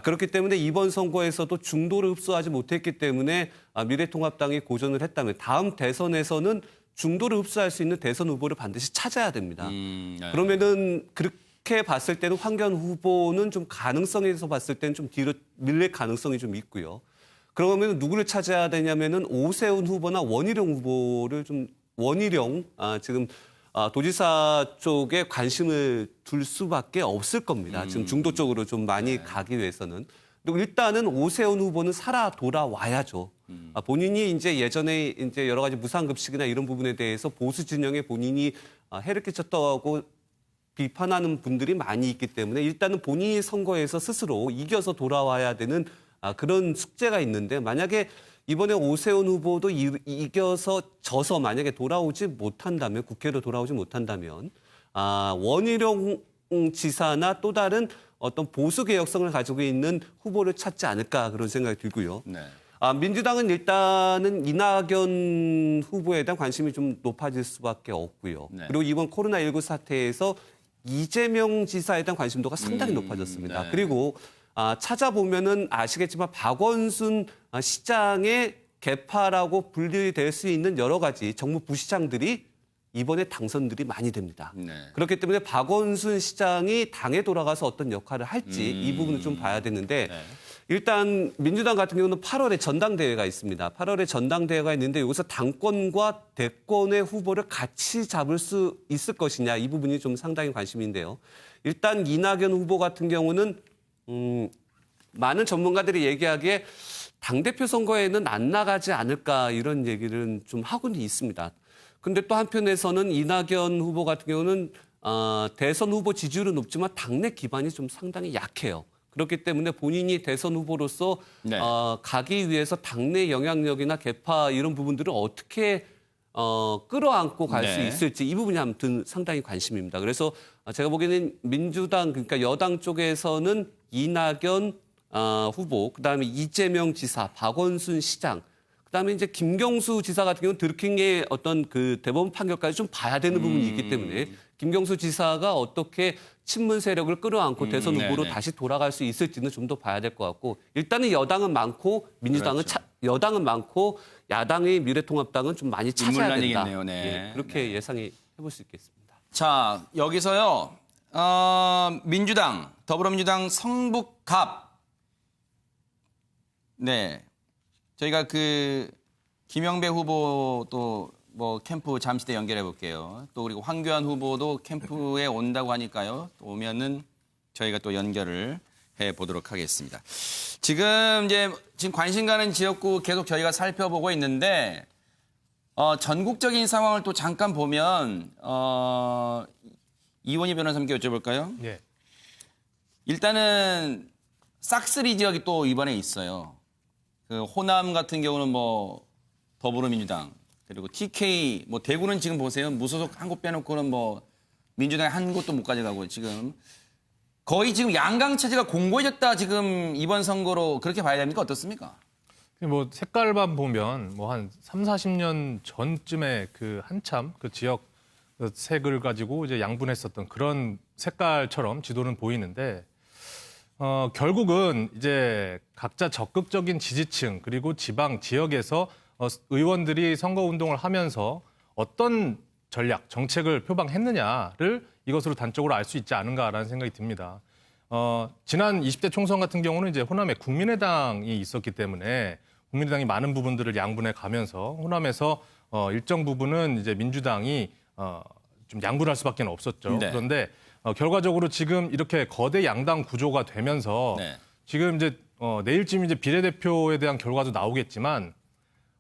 [SPEAKER 5] 그렇기 때문에 이번 선거에서도 중도를 흡수하지 못했기 때문에 미래통합당이 고전을 했다면 다음 대선에서는 중도를 흡수할 수 있는 대선 후보를 반드시 찾아야 됩니다.
[SPEAKER 1] 네.
[SPEAKER 5] 그러면은 그렇게 봤을 때는 황교안 후보는 좀 가능성에서 봤을 때는 좀 뒤로 밀릴 가능성이 좀 있고요. 그러면 누구를 찾아야 되냐면은 오세훈 후보나 원희룡 후보를 좀 지금 도지사 쪽에 관심을 둘 수밖에 없을 겁니다. 지금 중도 쪽으로 좀 많이 가기 위해서는. 그리고 일단은 오세훈 후보는 살아 돌아와야죠. 본인이 이제 예전에 이제 여러 가지 무상급식이나 이런 부분에 대해서 보수 진영에 본인이 해를 끼쳤다고 비판하는 분들이 많이 있기 때문에 일단은 본인이 선거에서 스스로 이겨서 돌아와야 되는 그런 숙제가 있는데 만약에 이번에 오세훈 후보도 이겨서 져서 만약에 돌아오지 못한다면 국회로 돌아오지 못한다면 원희룡 지사나 또 다른 어떤 보수 개혁성을 가지고 있는 후보를 찾지 않을까 그런 생각이 들고요.
[SPEAKER 1] 네.
[SPEAKER 5] 민주당은 일단은 이낙연 후보에 대한 관심이 좀 높아질 수밖에 없고요.
[SPEAKER 1] 네.
[SPEAKER 5] 그리고 이번 코로나19 사태에서 이재명 지사에 대한 관심도가 상당히 높아졌습니다.
[SPEAKER 1] 네.
[SPEAKER 5] 그리고 찾아보면은 아시겠지만 박원순 시장의 개파라고 분류될 수 있는 여러 가지 정무 부시장들이 이번에 당선들이 많이 됩니다.
[SPEAKER 1] 네.
[SPEAKER 5] 그렇기 때문에 박원순 시장이 당에 돌아가서 어떤 역할을 할지 이 부분을 좀 봐야 되는데
[SPEAKER 1] 네.
[SPEAKER 5] 일단 민주당 같은 경우는 8월에 전당대회가 있습니다. 8월에 전당대회가 있는데 여기서 당권과 대권의 후보를 같이 잡을 수 있을 것이냐 이 부분이 좀 상당히 관심인데요. 일단 이낙연 후보 같은 경우는 많은 전문가들이 얘기하기에 당대표 선거에는 안 나가지 않을까 이런 얘기를 좀 하고는 있습니다. 근데 또 한편에서는 이낙연 후보 같은 경우는 대선 후보 지지율은 높지만 당내 기반이 좀 상당히 약해요. 그렇기 때문에 본인이 대선 후보로서
[SPEAKER 1] 네.
[SPEAKER 5] 가기 위해서 당내 영향력이나 개파 이런 부분들을 어떻게 끌어안고 갈 수
[SPEAKER 1] 네.
[SPEAKER 5] 있을지 이 부분이 아무튼 상당히 관심입니다. 그래서 제가 보기에는 민주당 그러니까 여당 쪽에서는 이낙연 후보, 그다음에 이재명 지사, 박원순 시장, 그다음에 이제 김경수 지사 같은 경우는 드루킹의 어떤 그 대법원 판결까지 좀 봐야 되는 부분이 있기 때문에 김경수 지사가 어떻게 친문 세력을 끌어안고 대선 후보로
[SPEAKER 1] 네네.
[SPEAKER 5] 다시 돌아갈 수 있을지는 좀 더 봐야 될 것 같고 일단은 여당은 많고 민주당은
[SPEAKER 1] 그렇죠.
[SPEAKER 5] 여당은 많고 야당의 미래통합당은 좀 많이 찾아야 된다.
[SPEAKER 1] 인물난이겠네요. 네.
[SPEAKER 5] 예, 그렇게 예상이 해볼 수 있겠습니다.
[SPEAKER 1] 자, 여기서요. 민주당, 더불어민주당 성북갑. 네. 저희가 그 김영배 후보 또 뭐 캠프 잠시 때 연결해 볼게요. 또 그리고 황교안 후보도 캠프에 온다고 하니까요. 또 오면은 저희가 또 연결을 해 보도록 하겠습니다. 지금 관심 가는 지역구 계속 저희가 살펴보고 있는데 전국적인 상황을 또 잠깐 보면 이원희 변호사님께 여쭤볼까요?
[SPEAKER 12] 예.
[SPEAKER 1] 일단은 싹쓸이 지역이 또 이번에 있어요. 그 호남 같은 경우는 뭐 더불어민주당 그리고 TK 뭐 대구는 지금 보세요. 무소속 한 곳 빼놓고는 뭐 민주당이 한 곳도 못 가져가고 지금 거의 지금 양강 체제가 공고해졌다 지금 이번 선거로 그렇게 봐야 됩니까? 어떻습니까?
[SPEAKER 12] 뭐 색깔만 보면 뭐 한 3, 40년 전쯤에 그 한참 그 지역 그 색을 가지고 이제 양분했었던 그런 색깔처럼 지도는 보이는데 결국은 이제 각자 적극적인 지지층 그리고 지방 지역에서 의원들이 선거 운동을 하면서 어떤 전략, 정책을 표방했느냐를 이것으로 단적으로 알 수 있지 않은가라는 생각이 듭니다. 지난 20대 총선 같은 경우는 이제 호남에 국민의당이 있었기 때문에 국민의당이 많은 부분들을 양분해 가면서 호남에서 일정 부분은 이제 민주당이 좀 양분할 수밖에 없었죠.
[SPEAKER 1] 네.
[SPEAKER 12] 그런데 결과적으로 지금 이렇게 거대 양당 구조가 되면서
[SPEAKER 1] 네.
[SPEAKER 12] 지금 이제 내일쯤 이제 비례대표에 대한 결과도 나오겠지만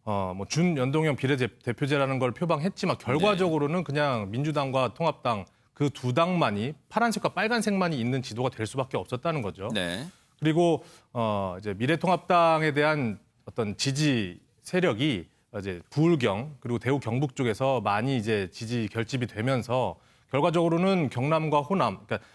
[SPEAKER 12] 뭐 준연동형 비례대표제라는 걸 표방했지만 결과적으로는 그냥 민주당과 통합당 그 두 당만이 파란색과 빨간색만이 있는 지도가 될 수밖에 없었다는 거죠.
[SPEAKER 1] 네.
[SPEAKER 12] 그리고 이제 미래통합당에 대한 어떤 지지 세력이 이제 부울경 그리고 대구 경북 쪽에서 많이 이제 지지 결집이 되면서 결과적으로는 경남과 호남, 그러니까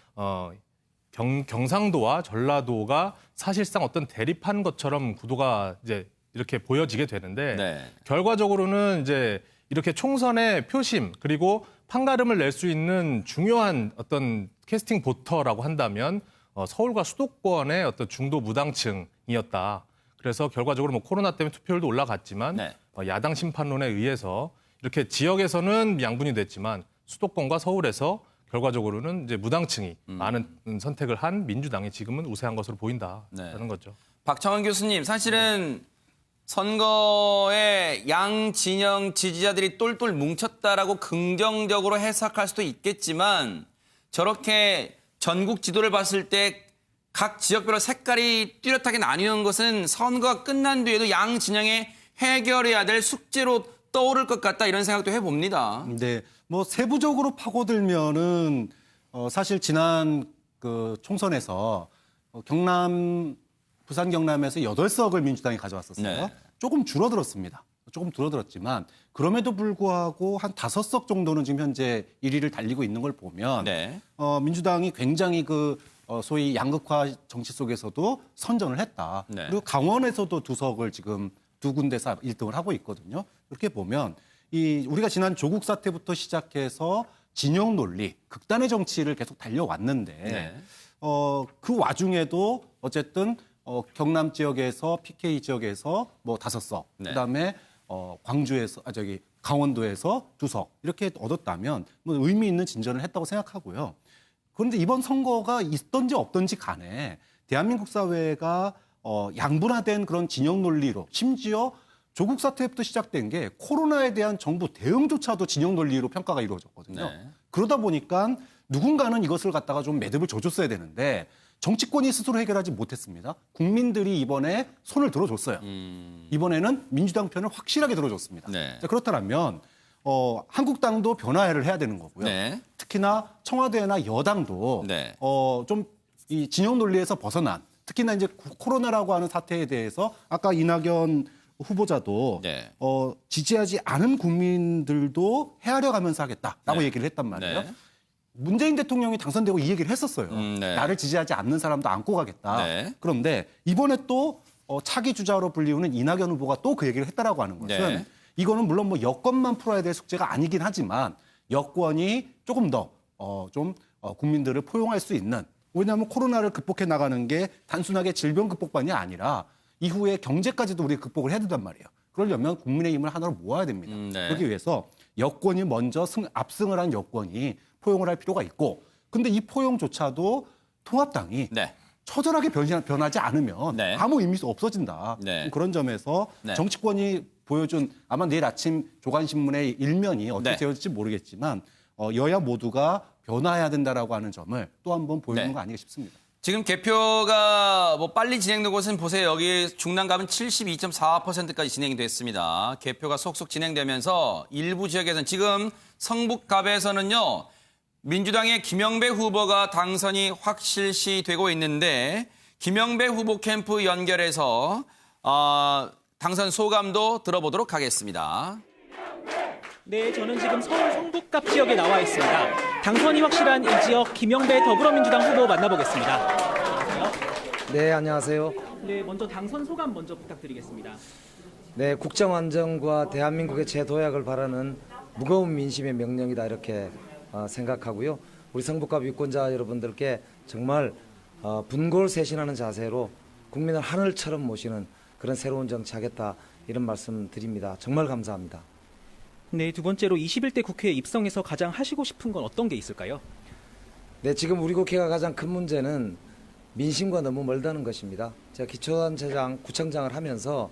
[SPEAKER 12] 경상도와 전라도가 사실상 어떤 대립한 것처럼 구도가 이제 이렇게 보여지게 되는데
[SPEAKER 1] 네.
[SPEAKER 12] 결과적으로는 이제 이렇게 총선의 표심 그리고 판가름을 낼 수 있는 중요한 어떤 캐스팅 보터라고 한다면 서울과 수도권의 어떤 중도 무당층이었다. 그래서 결과적으로 뭐 코로나 때문에 투표율도 올라갔지만
[SPEAKER 1] 네.
[SPEAKER 12] 야당 심판론에 의해서 이렇게 지역에서는 양분이 됐지만 수도권과 서울에서 결과적으로는 이제 무당층이 많은 선택을 한 민주당이 지금은 우세한 것으로 보인다는
[SPEAKER 1] 네.
[SPEAKER 12] 거죠.
[SPEAKER 1] 박창원 교수님, 사실은 선거에 양 진영 지지자들이 똘똘 뭉쳤다라고 긍정적으로 해석할 수도 있겠지만 저렇게 전국 지도를 봤을 때 각 지역별로 색깔이 뚜렷하게 나뉘는 것은 선거가 끝난 뒤에도 양 진영에 해결해야 될 숙제로 떠오를 것 같다 이런 생각도 해봅니다.
[SPEAKER 11] 네, 뭐 세부적으로 파고들면은 사실 지난 그 총선에서 경남 부산 경남에서 8석을 민주당이 가져왔었어요.
[SPEAKER 1] 네.
[SPEAKER 11] 조금 줄어들었습니다. 조금 줄어들었지만 그럼에도 불구하고 한 5석 정도는 지금 현재 1위를 달리고 있는 걸 보면
[SPEAKER 1] 네.
[SPEAKER 11] 민주당이 굉장히 그 소위 양극화 정치 속에서도 선전을 했다.
[SPEAKER 1] 네.
[SPEAKER 11] 그리고 강원에서도 2석을 지금 2군데서 1등을 하고 있거든요. 이렇게 보면 우리가 지난 조국 사태부터 시작해서 진영 논리, 극단의 정치를 계속 달려왔는데
[SPEAKER 1] 네.
[SPEAKER 11] 그 와중에도 어쨌든 경남 지역에서 PK 지역에서 뭐 5석,
[SPEAKER 1] 네.
[SPEAKER 11] 그다음에 광주에서 강원도에서 2석 이렇게 얻었다면 뭐 의미 있는 진전을 했다고 생각하고요. 그런데 이번 선거가 있던지 없던지 간에 대한민국 사회가 양분화된 그런 진영 논리로 심지어 조국 사태부터 시작된 게 코로나에 대한 정부 대응조차도 진영 논리로 평가가 이루어졌거든요.
[SPEAKER 1] 네.
[SPEAKER 11] 그러다 보니까 누군가는 이것을 갖다가 좀 매듭을 져줬어야 되는데 정치권이 스스로 해결하지 못했습니다. 국민들이 이번에 손을 들어줬어요. 이번에는 민주당 편을 확실하게 들어줬습니다.
[SPEAKER 1] 네.
[SPEAKER 11] 자, 그렇다면 한국당도 변화를 해야 되는 거고요.
[SPEAKER 1] 네.
[SPEAKER 11] 특히나 청와대나 여당도
[SPEAKER 1] 네.
[SPEAKER 11] 좀 이 진영 논리에서 벗어난 특히나 이제 코로나라고 하는 사태에 대해서 아까 이낙연 후보자도
[SPEAKER 1] 네.
[SPEAKER 11] 지지하지 않은 국민들도 헤아려 가면서 하겠다라고
[SPEAKER 1] 네.
[SPEAKER 11] 얘기를 했단 말이에요.
[SPEAKER 1] 네.
[SPEAKER 11] 문재인 대통령이 당선되고 이 얘기를 했었어요.
[SPEAKER 1] 네.
[SPEAKER 11] 나를 지지하지 않는 사람도 안고 가겠다.
[SPEAKER 1] 네.
[SPEAKER 11] 그런데 이번에 또 차기 주자로 불리우는 이낙연 후보가 또 그 얘기를 했다라고 하는 것은
[SPEAKER 1] 네.
[SPEAKER 11] 이거는 물론 뭐 여권만 풀어야 될 숙제가 아니긴 하지만 여권이 조금 더 국민들을 포용할 수 있는, 왜냐하면 코로나를 극복해 나가는 게 단순하게 질병 극복만이 아니라 이후에 경제까지도 우리가 극복을 해야 된단 말이에요. 그러려면 국민의 힘을 하나로 모아야 됩니다.
[SPEAKER 1] 네.
[SPEAKER 11] 그러기 위해서 여권이 먼저 압승을 한 여권이 포용을 할 필요가 있고, 근데 이 포용조차도 통합당이
[SPEAKER 1] 네.
[SPEAKER 11] 처절하게 변하지 않으면
[SPEAKER 1] 네.
[SPEAKER 11] 아무 의미 없어진다.
[SPEAKER 1] 네.
[SPEAKER 11] 그런 점에서
[SPEAKER 1] 네.
[SPEAKER 11] 정치권이 보여준 아마 내일 아침 조간신문의 일면이 어떻게
[SPEAKER 1] 네.
[SPEAKER 11] 되어질지 모르겠지만 여야 모두가 변화해야 된다라고 하는 점을 또 한 번 보여주는
[SPEAKER 1] 네.
[SPEAKER 11] 거 아니겠 싶습니다.
[SPEAKER 1] 지금 개표가 뭐 빨리 진행된 곳은 보세요. 여기 중남갑은 72.4%까지 진행이 됐습니다. 개표가 속속 진행되면서 일부 지역에서는 지금 성북갑에서는요. 민주당의 김영배 후보가 당선이 확실시되고 있는데 김영배 후보 캠프 연결해서 당선 소감도 들어보도록 하겠습니다.
[SPEAKER 13] 네, 저는 지금 서울 성북갑 지역에 나와 있습니다. 당선이 확실한 이 지역 김영배 더불어민주당 후보 만나보겠습니다. 안녕하세요.
[SPEAKER 14] 네, 안녕하세요.
[SPEAKER 13] 네, 먼저 당선 소감 먼저 부탁드리겠습니다.
[SPEAKER 14] 네, 국정 안정과 대한민국의 재도약을 바라는 무거운 민심의 명령이다 이렇게 생각하고요. 우리 성북갑 유권자 여러분들께 정말 분골쇄신하는 자세로 국민을 하늘처럼 모시는 그런 새로운 정치하겠다 이런 말씀 드립니다. 정말 감사합니다.
[SPEAKER 13] 네, 두 번째로 21대 국회에 입성해서 가장 하시고 싶은 건 어떤 게 있을까요?
[SPEAKER 14] 네, 지금 우리 국회가 가장 큰 문제는 민심과 너무 멀다는 것입니다. 제가 기초단체장, 구청장을 하면서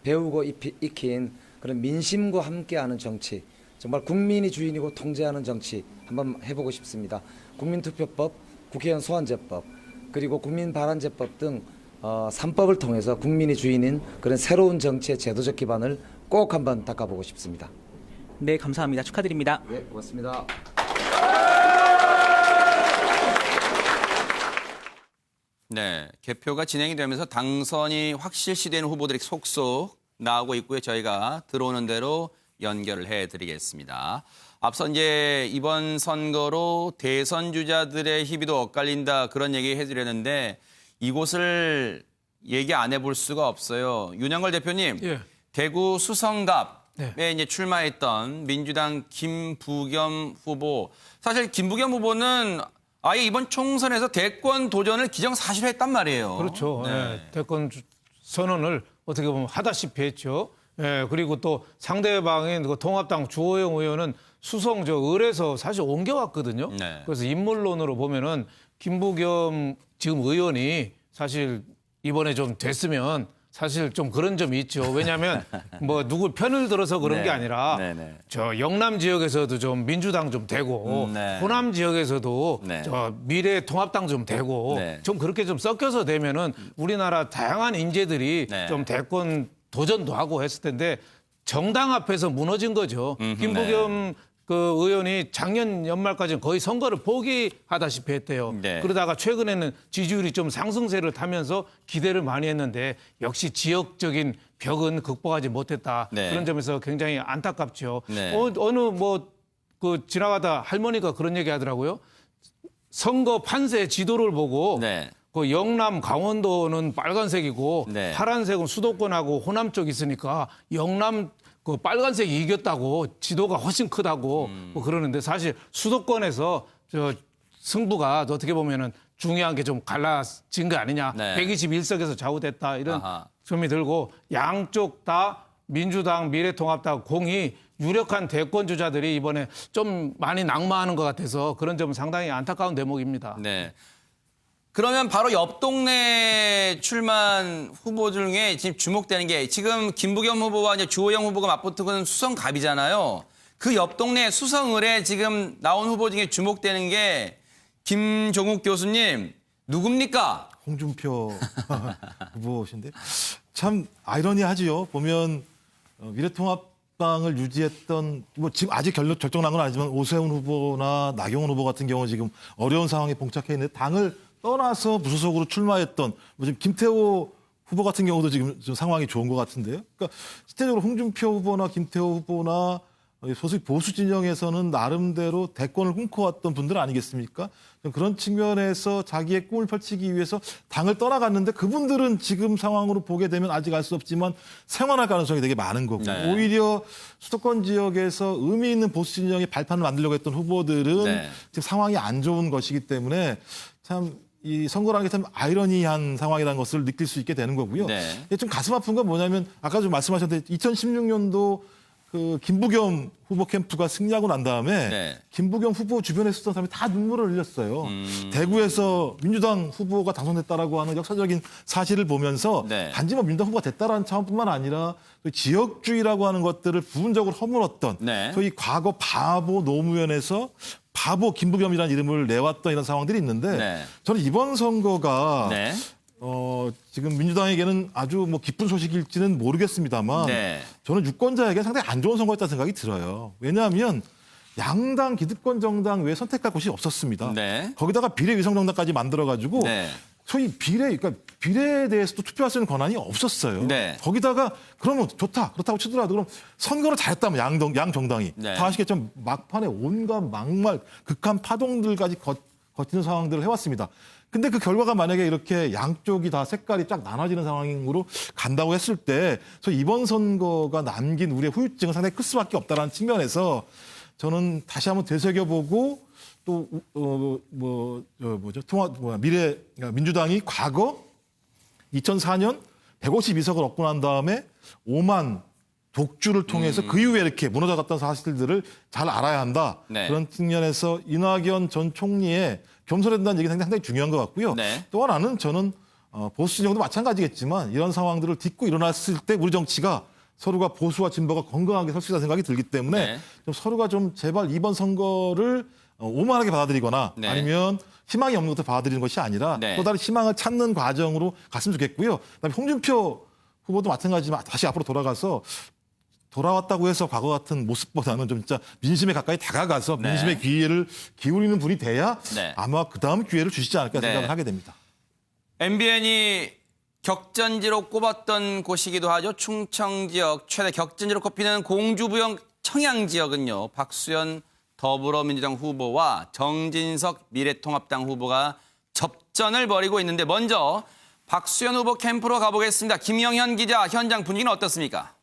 [SPEAKER 14] 배우고 익힌 그런 민심과 함께하는 정치, 정말 국민이 주인이고 통제하는 정치 한번 해보고 싶습니다. 국민투표법, 국회의원 소환제법, 그리고 국민발안제법 등 3법을 통해서 국민이 주인인 그런 새로운 정치의 제도적 기반을 꼭 한번 닦아보고 싶습니다.
[SPEAKER 13] 네, 감사합니다. 축하드립니다.
[SPEAKER 14] 네, 고맙습니다.
[SPEAKER 1] 네, 개표가 진행이 되면서 당선이 확실시되는 후보들이 속속 나오고 있고요. 저희가 들어오는 대로 연결을 해드리겠습니다. 앞서 이제 이번 선거로 대선 주자들의 희비도 엇갈린다 그런 얘기 해드렸는데 이곳을 얘기 안 해볼 수가 없어요. 윤영걸 대표님,
[SPEAKER 3] 예.
[SPEAKER 1] 대구 수성갑에
[SPEAKER 3] 네.
[SPEAKER 1] 이제 출마했던 민주당 김부겸 후보. 사실 김부겸 후보는 아예 이번 총선에서 대권 도전을 기정사실화했단 말이에요.
[SPEAKER 3] 그렇죠.
[SPEAKER 1] 네.
[SPEAKER 3] 예, 대권 선언을 어떻게 보면 하다시피 했죠. 예, 그리고 또 상대방인 그 통합당 주호영 의원은 수성 을에서 사실 옮겨왔거든요.
[SPEAKER 1] 네.
[SPEAKER 3] 그래서 인물론으로 보면은 김부겸 지금 의원이 사실 이번에 좀 됐으면 사실 좀 그런 점이 있죠. 왜냐하면 뭐 누구 편을 들어서 그런
[SPEAKER 1] 네.
[SPEAKER 3] 게 아니라
[SPEAKER 1] 네.
[SPEAKER 3] 저 영남 지역에서도 좀 민주당 좀 되고
[SPEAKER 1] 네.
[SPEAKER 3] 호남 지역에서도
[SPEAKER 1] 네.
[SPEAKER 3] 저 미래통합당 좀 되고
[SPEAKER 1] 네.
[SPEAKER 3] 좀 그렇게 좀 섞여서 되면은 우리나라 다양한 인재들이
[SPEAKER 1] 네.
[SPEAKER 3] 좀 대권 도전도 하고 했을 텐데 정당 앞에서 무너진 거죠. 김부겸 그 의원이 작년 연말까지는 거의 선거를 포기하다시피 했대요.
[SPEAKER 1] 네.
[SPEAKER 3] 그러다가 최근에는 지지율이 좀 상승세를 타면서 기대를 많이 했는데 역시 지역적인 벽은 극복하지 못했다.
[SPEAKER 1] 네.
[SPEAKER 3] 그런 점에서 굉장히 안타깝죠.
[SPEAKER 1] 네.
[SPEAKER 3] 어느 뭐 그 지나가다 할머니가 그런 얘기 하더라고요. 선거 판세 지도를 보고
[SPEAKER 1] 네.
[SPEAKER 3] 그 영남 강원도는 빨간색이고
[SPEAKER 1] 네.
[SPEAKER 3] 파란색은 수도권하고 호남 쪽 있으니까 영남 그 빨간색이 이겼다고 지도가 훨씬 크다고 뭐 그러는데 사실 수도권에서 저 승부가 어떻게 보면은 중요한 게 좀 갈라진 거 아니냐.
[SPEAKER 1] 네.
[SPEAKER 3] 121석에서 좌우됐다 이런
[SPEAKER 1] 아하.
[SPEAKER 3] 점이 들고 양쪽 다 민주당, 미래통합당 공이 유력한 대권 주자들이 이번에 좀 많이 낙마하는 것 같아서 그런 점은 상당히 안타까운 대목입니다.
[SPEAKER 1] 네. 그러면 바로 옆 동네 출마한 후보 중에 지금 주목되는 게 지금 김부겸 후보와 이제 주호영 후보가 맞붙은 수성갑이잖아요. 그 옆 동네 수성을에 지금 나온 후보 중에 주목되는 게 김종욱 교수님 누굽니까?
[SPEAKER 4] 홍준표 후보신데 참 아이러니하지요. 보면 미래통합당을 유지했던 뭐 지금 아직 결정난 건 아니지만 오세훈 후보나 나경원 후보 같은 경우 지금 어려운 상황에 봉착해 있는데 당을 떠나서 무소속으로 출마했던 뭐 지금 김태호 후보 같은 경우도 지금 좀 상황이 좋은 것 같은데요. 그러니까 실제적으로 홍준표 후보나 김태호 후보나 소수의 보수 진영에서는 나름대로 대권을 꿈꿔왔던 분들 아니겠습니까? 그런 측면에서 자기의 꿈을 펼치기 위해서 당을 떠나갔는데 그분들은 지금 상황으로 보게 되면 아직 알 수 없지만 생활할 가능성이 되게 많은 거고
[SPEAKER 1] 네.
[SPEAKER 4] 오히려 수도권 지역에서 의미 있는 보수 진영의 발판을 만들려고 했던 후보들은
[SPEAKER 1] 네.
[SPEAKER 4] 지금 상황이 안 좋은 것이기 때문에 참 이 선거라는 게 참 아이러니한 상황이라는 것을 느낄 수 있게 되는 거고요.
[SPEAKER 1] 네.
[SPEAKER 4] 좀 가슴 아픈 건 뭐냐면 아까 좀 말씀하셨는데 2016년도 그 김부겸 후보 캠프가 승리하고 난 다음에
[SPEAKER 1] 네.
[SPEAKER 4] 김부겸 후보 주변에 있었던 사람이 다 눈물을 흘렸어요. 대구에서 민주당 후보가 당선됐다라고 하는 역사적인 사실을 보면서
[SPEAKER 1] 네.
[SPEAKER 4] 단지 뭐 민주당 후보가 됐다라는 차원뿐만 아니라 그 지역주의라고 하는 것들을 부분적으로 허물었던
[SPEAKER 1] 네.
[SPEAKER 4] 소위 과거 바보 노무현에서 바보 김부겸이라는 이름을 내왔던 이런 상황들이 있는데
[SPEAKER 1] 네.
[SPEAKER 4] 저는 이번 선거가
[SPEAKER 1] 네.
[SPEAKER 4] 지금 민주당에게는 아주 뭐 기쁜 소식일지는 모르겠습니다만
[SPEAKER 1] 네.
[SPEAKER 4] 저는 유권자에게 상당히 안 좋은 선거였다는 생각이 들어요. 왜냐하면 양당 기득권 정당 외에 선택할 곳이 없었습니다.
[SPEAKER 1] 네.
[SPEAKER 4] 거기다가 비례 위성 정당까지 만들어가지고
[SPEAKER 1] 네.
[SPEAKER 4] 소위 그러니까 비례에 대해서도 투표할 수 있는 권한이 없었어요.
[SPEAKER 1] 네.
[SPEAKER 4] 거기다가 그러면 좋다. 그렇다고 치더라도 그럼 선거를 잘했다면 양 정당이
[SPEAKER 1] 네.
[SPEAKER 4] 다 아시겠지만 막판에 온갖 막말 극한 파동들까지 거치는 상황들을 해왔습니다. 근데 그 결과가 만약에 이렇게 양쪽이 다 색깔이 쫙 나눠지는 상황으로 간다고 했을 때 이번 선거가 남긴 우리의 후유증은 상당히 클 수밖에 없다는 측면에서 저는 다시 한번 되새겨보고 또 민주당이 과거 2004년 152석을 얻고 난 다음에 5만 독주를 통해서 그 이후에 이렇게 무너져갔던 사실들을 잘 알아야 한다.
[SPEAKER 1] 네.
[SPEAKER 4] 그런 측면에서 이낙연 전 총리의 겸손해진다는 얘기가 상당히 중요한 것 같고요.
[SPEAKER 1] 네. 또
[SPEAKER 4] 또 하나는 저는 보수 진영도 마찬가지겠지만 이런 상황들을 딛고 일어났을 때 우리 정치가 서로가 보수와 진보가 건강하게 설 수 있다는 생각이 들기 때문에
[SPEAKER 1] 네.
[SPEAKER 4] 좀 서로가 좀 제발 이번 선거를 오만하게 받아들이거나
[SPEAKER 1] 네.
[SPEAKER 4] 아니면 희망이 없는 것을 받아들이는 것이 아니라
[SPEAKER 1] 네.
[SPEAKER 4] 또 다른 희망을 찾는 과정으로 갔으면 좋겠고요. 그다음에 홍준표 후보도 마찬가지지만 다시 앞으로 돌아왔다고 해서 과거 같은 모습보다는 좀 진짜 민심에 가까이 다가가서
[SPEAKER 1] 네.
[SPEAKER 4] 민심의 귀를 기울이는 분이 돼야
[SPEAKER 1] 네.
[SPEAKER 4] 아마 그 다음 기회를 주시지 않을까
[SPEAKER 1] 네.
[SPEAKER 4] 생각을 하게 됩니다.
[SPEAKER 1] MBN이 격전지로 꼽았던 곳이기도 하죠. 충청 지역 최대 격전지로 꼽히는 공주부영 청양 지역은요. 박수현 더불어민주당 후보와 정진석 미래통합당 후보가 접전을 벌이고 있는데 먼저 박수현 후보 캠프로 가보겠습니다. 김영현 기자, 현장 분위기는 어떻습니까?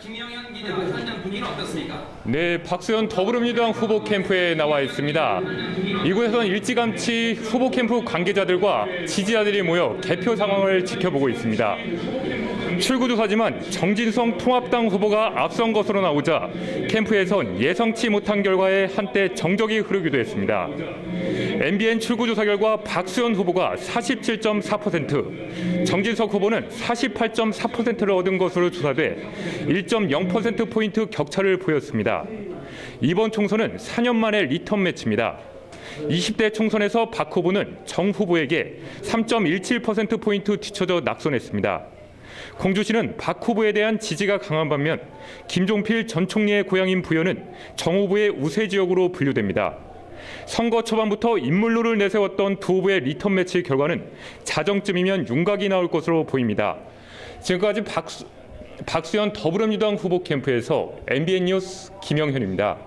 [SPEAKER 1] 김영현 기자, 현장 분위기는 어떻습니까?
[SPEAKER 9] 네, 박수현 더불어민주당 후보 캠프에 나와 있습니다. 이곳에서는 일찌감치 후보 캠프 관계자들과 지지자들이 모여 개표 상황을 지켜보고 있습니다. 출구조사지만 정진성 통합당 후보가 앞선 것으로 나오자 캠프에선 예상치 못한 결과에 한때 정적이 흐르기도 했습니다. MBN 출구조사 결과 박수현 후보가 47.4%, 정진석 후보는 48.4%를 얻은 것으로 조사돼 1.0%포인트 격차를 보였습니다. 이번 총선은 4년 만의 리턴 매치입니다. 20대 총선에서 박 후보는 정 후보에게 3.17%포인트 뒤쳐져 낙선했습니다. 공주시는 박 후보에 대한 지지가 강한 반면 김종필 전 총리의 고향인 부여는 정 후보의 우세 지역으로 분류됩니다. 선거 초반부터 인물로를 내세웠던 두 후보의 리턴 매치 결과는 자정쯤이면 윤곽이 나올 것으로 보입니다. 지금까지 박수현 더불어민주당 후보 캠프에서 MBN 뉴스 김영현입니다.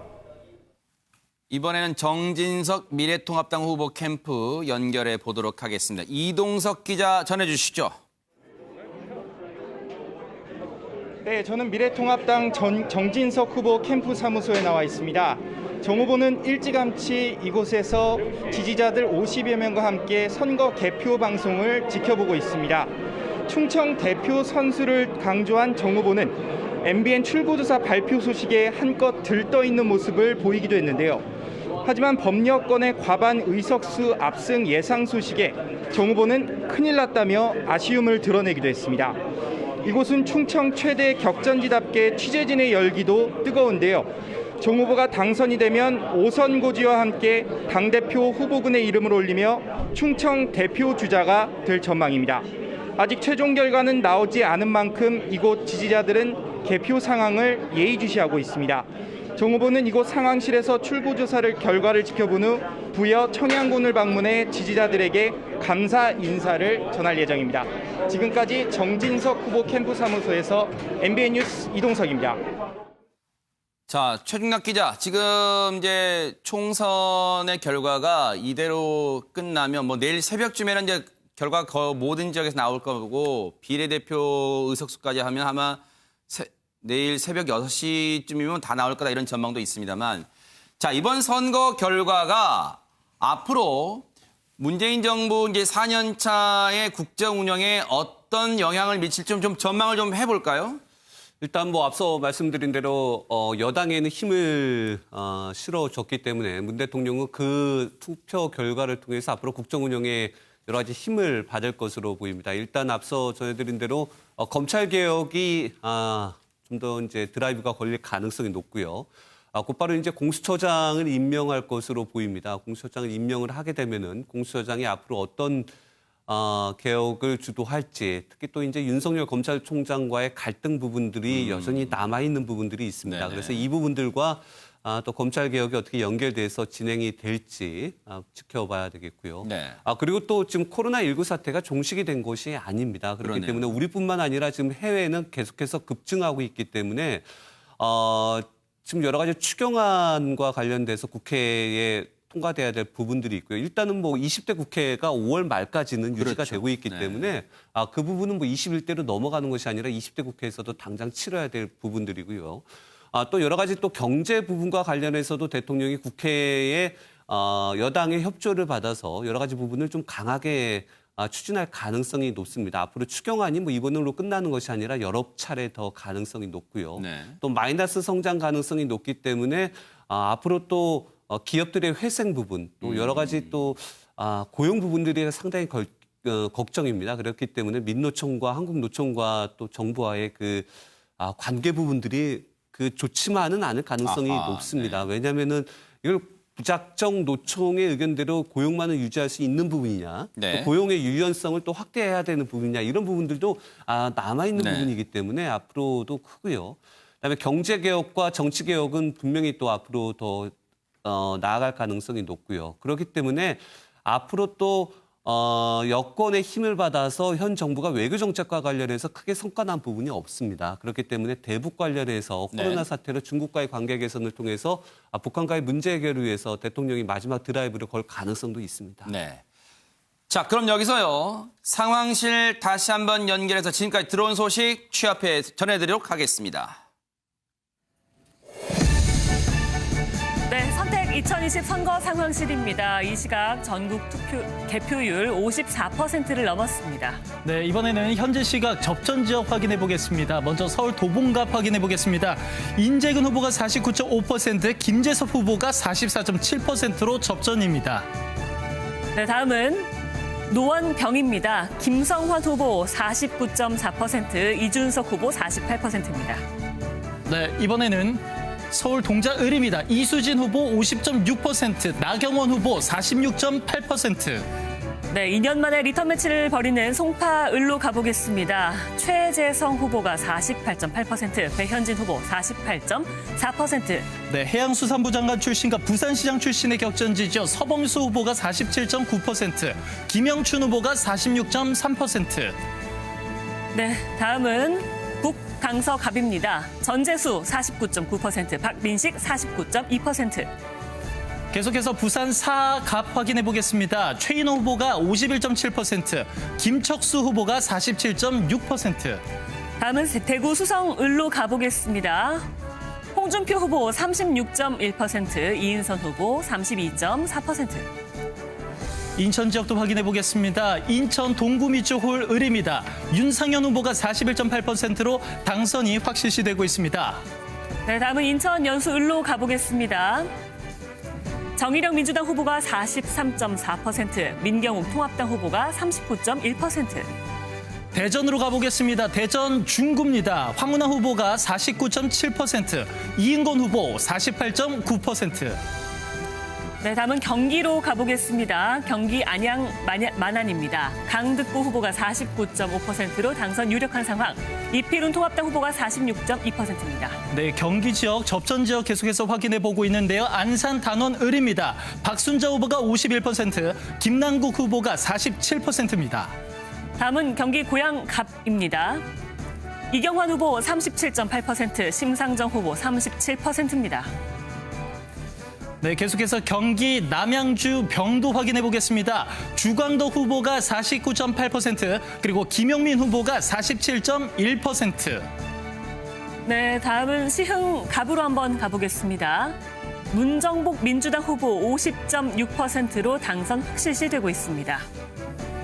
[SPEAKER 1] 이번에는 정진석 미래통합당 후보 캠프 연결해 보도록 하겠습니다. 이동석 기자 전해주시죠.
[SPEAKER 15] 네, 저는 미래통합당 정진석 후보 캠프 사무소에 나와 있습니다. 정 후보는 일찌감치 이곳에서 지지자들 50여 명과 함께 선거 개표 방송을 지켜보고 있습니다. 충청 대표 선수를 강조한 정 후보는 MBN 출구조사 발표 소식에 한껏 들떠있는 모습을 보이기도 했는데요. 하지만 법여권의 과반 의석수 압승 예상 소식에 정 후보는 큰일 났다며 아쉬움을 드러내기도 했습니다. 이곳은 충청 최대 격전지답게 취재진의 열기도 뜨거운데요. 정 후보가 당선이 되면 5선 고지와 함께 당대표 후보군의 이름을 올리며 충청 대표 주자가 될 전망입니다. 아직 최종 결과는 나오지 않은 만큼 이곳 지지자들은 개표 상황을 예의주시하고 있습니다. 정 후보는 이곳 상황실에서 출구조사를 결과를 지켜본 후 부여 청양군을 방문해 지지자들에게 감사 인사를 전할 예정입니다. 지금까지 정진석 후보 캠프 사무소에서 MBN 뉴스 이동석입니다.
[SPEAKER 1] 자, 최중락 기자, 지금 이제 총선의 결과가 이대로 끝나면 뭐 내일 새벽쯤에는 이제 결과가 모든 지역에서 나올 거고 비례대표 의석수까지 하면 아마 내일 새벽 6시쯤이면 다 나올 거다 이런 전망도 있습니다만 자, 이번 선거 결과가 앞으로 문재인 정부 이제 4년 차의 국정 운영에 어떤 영향을 미칠지 좀 전망을 좀 해볼까요?
[SPEAKER 5] 일단 뭐 앞서 말씀드린 대로 여당에는 힘을 실어줬기 때문에 문 대통령은 그 투표 결과를 통해서 앞으로 국정 운영에 여러 가지 힘을 받을 것으로 보입니다. 일단 앞서 전해드린 대로 검찰 개혁이 좀 더 이제 드라이브가 걸릴 가능성이 높고요. 곧바로 이제 공수처장을 임명할 것으로 보입니다. 공수처장을 임명을 하게 되면은 공수처장이 앞으로 어떤 개혁을 주도할지, 특히 또 이제 윤석열 검찰총장과의 갈등 부분들이 여전히 남아있는 부분들이 있습니다.
[SPEAKER 1] 네네.
[SPEAKER 5] 그래서 이 부분들과 또 검찰 개혁이 어떻게 연결돼서 진행이 될지 지켜봐야 되겠고요.
[SPEAKER 1] 네.
[SPEAKER 5] 그리고 또 지금 코로나19 사태가 종식이 된 것이 아닙니다. 그렇기
[SPEAKER 1] 그러네요.
[SPEAKER 5] 때문에 우리뿐만 아니라 지금 해외는 계속해서 급증하고 있기 때문에 지금 여러 가지 추경안과 관련돼서 국회에 통과돼야 될 부분들이 있고요. 일단은 뭐 20대 국회가 5월 말까지는 유지가
[SPEAKER 1] 그렇죠.
[SPEAKER 5] 되고 있기 때문에 그 부분은 뭐 21대로 넘어가는 것이 아니라 20대 국회에서도 당장 치러야 될 부분들이고요. 또 여러 가지 또 경제 부분과 관련해서도 대통령이 국회에 여당의 협조를 받아서 여러 가지 부분을 좀 강하게 추진할 가능성이 높습니다. 앞으로 추경안이 뭐 이번으로 끝나는 것이 아니라 여러 차례 더 가능성이 높고요.
[SPEAKER 1] 네.
[SPEAKER 5] 또 마이너스 성장 가능성이 높기 때문에 앞으로 또 기업들의 회생 부분, 또 여러 가지 또 고용 부분들이 상당히 걱정입니다. 그렇기 때문에 민노총과 한국노총과 또 정부와의 그 관계 부분들이 좋지만은 않을 가능성이 높습니다.
[SPEAKER 1] 네.
[SPEAKER 5] 왜냐하면은 이걸 부작정 노총의 의견대로 고용만을 유지할 수 있는 부분이냐,
[SPEAKER 1] 네.
[SPEAKER 5] 또 고용의 유연성을 또 확대해야 되는 부분이냐, 이런 부분들도 남아있는
[SPEAKER 1] 네.
[SPEAKER 5] 부분이기 때문에 앞으로도 크고요. 그다음에 경제개혁과 정치개혁은 분명히 또 앞으로 더 나아갈 가능성이 높고요. 그렇기 때문에 앞으로 또 여권의 힘을 받아서 현 정부가 외교 정책과 관련해서 크게 성과난 부분이 없습니다. 그렇기 때문에 대북 관련해서 코로나 사태로 중국과의 관계 개선을 통해서 북한과의 문제 해결을 위해서 대통령이 마지막 드라이브를 걸 가능성도 있습니다.
[SPEAKER 1] 네. 자, 그럼 여기서요. 상황실 다시 한번 연결해서 지금까지 들어온 소식 취합해 전해드리도록 하겠습니다.
[SPEAKER 7] 네, 선택 2020 선거 상황실입니다. 이 시각 전국 개표율 54%를 넘었습니다.
[SPEAKER 8] 네, 이번에는 현재 시각 접전 지역 확인해 보겠습니다. 먼저 서울 도봉갑 확인해 보겠습니다. 인재근 후보가 49.5%, 김재섭 후보가 44.7%로 접전입니다.
[SPEAKER 7] 네, 다음은 노원병입니다. 김성환 후보 49.4%, 이준석 후보 48%입니다.
[SPEAKER 8] 네, 이번에는 서울 동작을입니다. 이수진 후보 50.6%, 나경원 후보 46.8%.
[SPEAKER 7] 네, 2년 만에 리턴 매치를 벌이는 송파을로 가보겠습니다. 최재성 후보가 48.8%, 배현진 후보 48.4%.
[SPEAKER 8] 네, 해양수산부 장관 출신과 부산시장 출신의 격전지죠. 서범수 후보가 47.9%, 김영춘 후보가 46.3%.
[SPEAKER 7] 네, 다음은 북강서갑입니다. 전재수 49.9%, 박민식 49.2%.
[SPEAKER 8] 계속해서 부산 사갑 확인해 보겠습니다. 최인호 후보가 51.7%, 김척수 후보가 47.6%.
[SPEAKER 7] 다음은 대구 수성을로 가보겠습니다. 홍준표 후보 36.1%, 이인선 후보 32.4%.
[SPEAKER 8] 인천 지역도 확인해 보겠습니다. 인천 동구미추홀 을입니다. 윤상현 후보가 41.8%로 당선이 확실시되고 있습니다.
[SPEAKER 7] 네, 다음은 인천 연수을로 가보겠습니다. 정의령 민주당 후보가 43.4%, 민경욱 통합당 후보가 39.1%.
[SPEAKER 8] 대전으로 가보겠습니다. 대전 중구입니다. 황운하 후보가 49.7%, 이인건 후보 48.9%.
[SPEAKER 7] 네, 다음은 경기로 가보겠습니다. 경기 안양 만안입니다. 강득구 후보가 49.5%로 당선 유력한 상황. 이필훈 통합당 후보가 46.2%입니다.
[SPEAKER 8] 네, 경기 지역, 접전 지역 계속해서 확인해 보고 있는데요. 안산 단원을입니다. 박순자 후보가 51%, 김남국 후보가 47%입니다.
[SPEAKER 7] 다음은 경기 고양갑입니다. 이경환 후보 37.8%, 심상정 후보 37%입니다.
[SPEAKER 8] 네, 계속해서 경기 남양주 병도 확인해 보겠습니다. 주광덕 후보가 49.8%, 그리고 김용민 후보가 47.1%.
[SPEAKER 7] 네, 다음은 시흥갑으로 한번 가보겠습니다. 문정복 민주당 후보 50.6%로 당선 확실시되고 있습니다.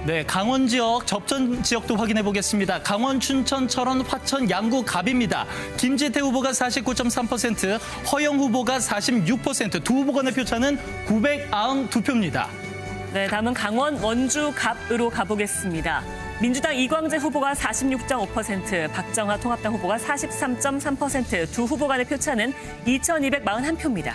[SPEAKER 8] 네, 강원 지역, 접전 지역도 확인해 보겠습니다. 강원, 춘천, 철원, 화천, 양구, 갑입니다. 김지태 후보가 49.3%, 허영 후보가 46%, 두 후보 간의 표차는 992표입니다.
[SPEAKER 7] 네, 다음은 강원, 원주, 갑으로 가보겠습니다. 민주당 이광재 후보가 46.5%, 박정하 통합당 후보가 43.3%, 두 후보 간의 표차는 2,241표입니다.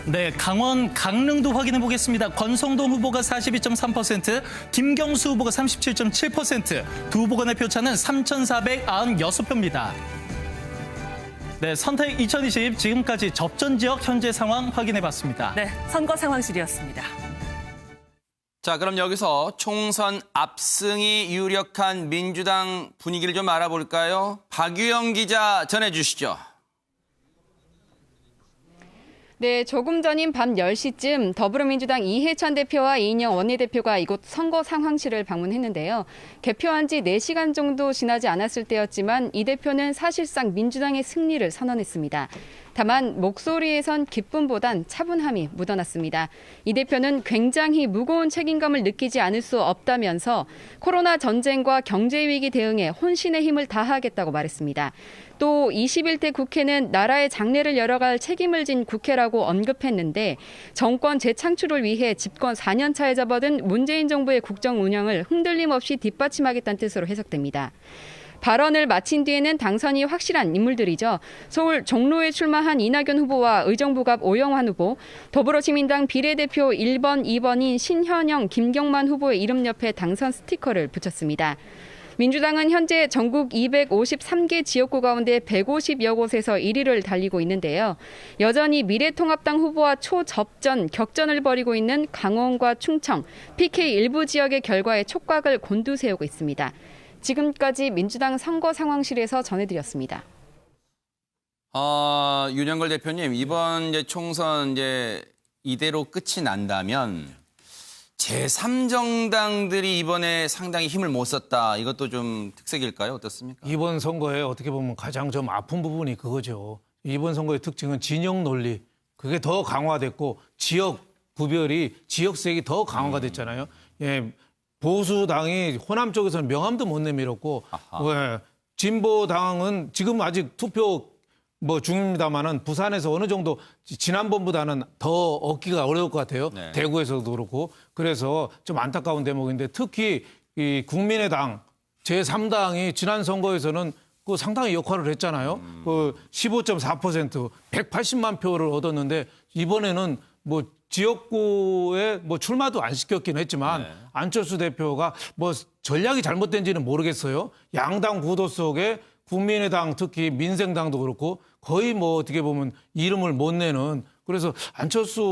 [SPEAKER 8] 네, 강원, 강릉도 확인해 보겠습니다. 권성동 후보가 42.3%, 김경수 후보가 37.7%, 두 후보 간의 표차는 3,496표입니다. 네, 선택 2020 지금까지 접전 지역 현재 상황 확인해 봤습니다.
[SPEAKER 7] 네, 선거 상황실이었습니다.
[SPEAKER 1] 자, 그럼 여기서 총선 압승이 유력한 민주당 분위기를 좀 알아볼까요? 박유영 기자 전해주시죠.
[SPEAKER 16] 네, 조금 전인 밤 10시쯤 더불어민주당 이해찬 대표와 이인영 원내대표가 이곳 선거 상황실을 방문했는데요. 개표한 지 4시간 정도 지나지 않았을 때였지만 이 대표는 사실상 민주당의 승리를 선언했습니다. 다만 목소리에선 기쁨보단 차분함이 묻어났습니다. 이 대표는 굉장히 무거운 책임감을 느끼지 않을 수 없다면서 코로나 전쟁과 경제 위기 대응에 혼신의 힘을 다하겠다고 말했습니다. 또 21대 국회는 나라의 장래를 열어갈 책임을 진 국회라고 언급했는데 정권 재창출을 위해 집권 4년 차에 접어든 문재인 정부의 국정 운영을 흔들림 없이 뒷받침하겠다는 뜻으로 해석됩니다. 발언을 마친 뒤에는 당선이 확실한 인물들이죠. 서울 종로에 출마한 이낙연 후보와 의정부갑 오영환 후보, 더불어시민당 비례대표 1번, 2번인 신현영, 김경만 후보의 이름 옆에 당선 스티커를 붙였습니다. 민주당은 현재 전국 253개 지역구 가운데 150여 곳에서 1위를 달리고 있는데요. 여전히 미래통합당 후보와 초접전, 격전을 벌이고 있는 강원과 충청, PK 일부 지역의 결과에 촉각을 곤두세우고 있습니다. 지금까지 민주당 선거 상황실에서 전해드렸습니다.
[SPEAKER 1] 윤영걸 대표님, 이번 총선 이대로 끝이 난다면 제3정당들이 이번에 상당히 힘을 못 썼다. 이것도 좀 특색일까요? 어떻습니까?
[SPEAKER 3] 이번 선거에 어떻게 보면 가장 좀 아픈 부분이 그거죠. 이번 선거의 특징은 진영 논리. 그게 더 강화됐고 지역 구별이 지역색이 더 강화가 됐잖아요. 예, 보수당이 호남 쪽에서는 명함도 못 내밀었고 예, 진보당은 지금 아직 투표 중입니다만은 부산에서 어느 정도 지난번보다는 더 얻기가 어려울 것 같아요.
[SPEAKER 1] 네.
[SPEAKER 3] 대구에서도 그렇고. 그래서 좀 안타까운 대목인데 특히 이 국민의당 제3당이 지난 선거에서는 그 상당히 역할을 했잖아요. 그 15.4% 180만 표를 얻었는데 이번에는 지역구에 출마도 안 시켰긴 했지만
[SPEAKER 1] 네.
[SPEAKER 3] 안철수 대표가 전략이 잘못된지는 모르겠어요. 양당 구도 속에 국민의당 특히 민생당도 그렇고 거의 어떻게 보면 이름을 못 내는 그래서 안철수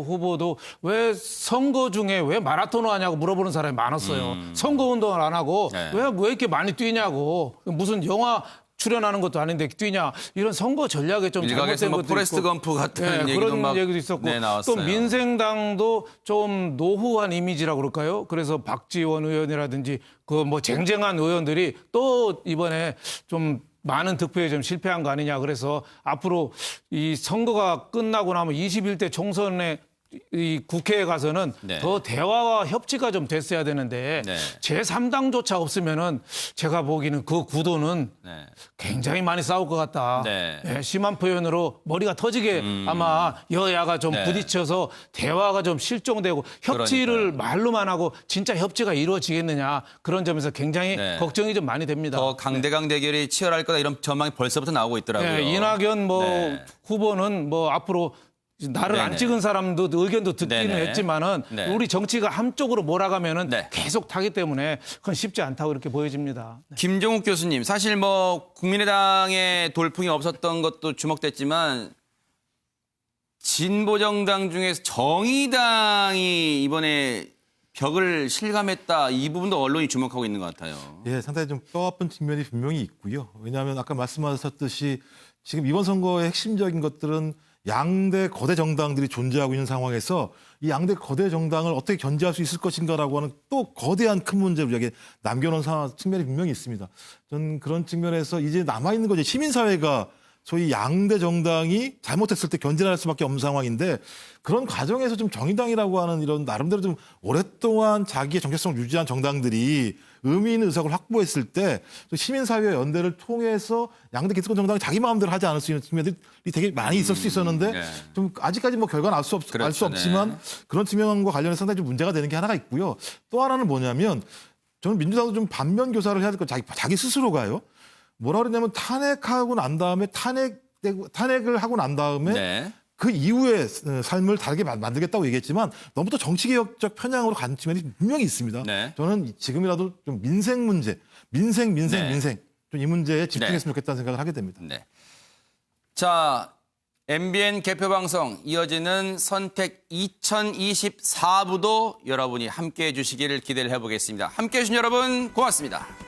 [SPEAKER 3] 후보도 왜 선거 중에 왜 마라톤을 하냐고 물어보는 사람이 많았어요. 선거운동을 안 하고
[SPEAKER 1] 네.
[SPEAKER 3] 왜 이렇게 많이 뛰냐고 무슨 영화 출연하는 것도 아닌데 뛰냐 이런 선거 전략에 좀 잘못된 것도
[SPEAKER 1] 포레스트
[SPEAKER 3] 있고
[SPEAKER 1] 검프 같은
[SPEAKER 3] 네,
[SPEAKER 1] 얘기도
[SPEAKER 3] 그런 얘기도 있었고
[SPEAKER 1] 나왔어요.
[SPEAKER 3] 또 민생당도 좀 노후한 이미지라고 그럴까요? 그래서 박지원 의원이라든지 쟁쟁한 의원들이 또 이번에 좀 많은 득표에 좀 실패한 거 아니냐. 그래서 앞으로 이 선거가 끝나고 나면 21대 총선에 이 국회에 가서는
[SPEAKER 1] 네.
[SPEAKER 3] 더 대화와 협치가 좀 됐어야 되는데
[SPEAKER 1] 네.
[SPEAKER 3] 제3당조차 없으면은 제가 보기에는 그 구도는
[SPEAKER 1] 네.
[SPEAKER 3] 굉장히 많이 싸울 것 같다.
[SPEAKER 1] 네.
[SPEAKER 3] 예, 심한 표현으로 머리가 터지게 아마 여야가 좀
[SPEAKER 1] 네.
[SPEAKER 3] 부딪혀서 대화가 좀 실종되고 협치를
[SPEAKER 1] 그러니까요.
[SPEAKER 3] 말로만 하고 진짜 협치가 이루어지겠느냐 그런 점에서 굉장히
[SPEAKER 1] 네.
[SPEAKER 3] 걱정이 좀 많이 됩니다.
[SPEAKER 1] 더 강대강 대결이 치열할 거다 이런 전망이 벌써부터 나오고 있더라고요.
[SPEAKER 3] 네, 이낙연
[SPEAKER 1] 네.
[SPEAKER 3] 후보는 앞으로 나를
[SPEAKER 1] 네네.
[SPEAKER 3] 안 찍은 사람도 의견도 듣기는
[SPEAKER 1] 네네.
[SPEAKER 3] 했지만은
[SPEAKER 1] 네.
[SPEAKER 3] 우리 정치가 한쪽으로 몰아가면은
[SPEAKER 1] 네.
[SPEAKER 3] 계속 타기 때문에 그건 쉽지 않다고 이렇게 보여집니다. 네.
[SPEAKER 1] 김종욱 교수님, 사실 국민의당에 돌풍이 없었던 것도 주목됐지만 진보정당 중에서 정의당이 이번에 벽을 실감했다. 이 부분도 언론이 주목하고 있는 것 같아요.
[SPEAKER 4] 예, 상당히 좀 뼈아픈 측면이 분명히 있고요. 왜냐하면 아까 말씀하셨듯이 지금 이번 선거의 핵심적인 것들은 양대 거대 정당들이 존재하고 있는 상황에서 이 양대 거대 정당을 어떻게 견제할 수 있을 것인가라고 하는 또 거대한 큰 문제를 우리에게 남겨놓은 측면이 분명히 있습니다. 저는 그런 측면에서 이제 남아있는 거지 시민사회가 소위 양대 정당이 잘못했을 때 견제할 수밖에 없는 상황인데 그런 과정에서 좀 정의당이라고 하는 이런 나름대로 좀 오랫동안 자기의 정체성을 유지한 정당들이 의미 있는 의석을 확보했을 때 시민사회 연대를 통해서 양대 기득권 정당이 자기 마음대로 하지 않을 수 있는 측면들이 되게 많이 있을 수 있었는데
[SPEAKER 1] 네.
[SPEAKER 4] 좀 아직까지 뭐 결과는 알 수
[SPEAKER 1] 그렇죠,
[SPEAKER 4] 없지만
[SPEAKER 1] 네.
[SPEAKER 4] 그런 측면과 관련해서 상당히 좀 문제가 되는 게 하나가 있고요. 또 하나는 뭐냐면 저는 민주당도 좀 반면 교사를 해야 될 거 자기 스스로가요. 뭐라 그러냐면 탄핵하고 난 다음에 탄핵을 하고 난 다음에
[SPEAKER 1] 네.
[SPEAKER 4] 그 이후의 삶을 다르게 만들겠다고 얘기했지만 너무 또 정치개혁적 편향으로 간 측면이 분명히 있습니다.
[SPEAKER 1] 네.
[SPEAKER 4] 저는 지금이라도 좀 민생 문제, 민생 좀 이 문제에 집중했으면 좋겠다는 생각을 하게 됩니다.
[SPEAKER 1] 네. 자, MBN 개표 방송 이어지는 선택 2024부도 여러분이 함께해 주시기를 기대를 해보겠습니다. 함께해 주신 여러분 고맙습니다.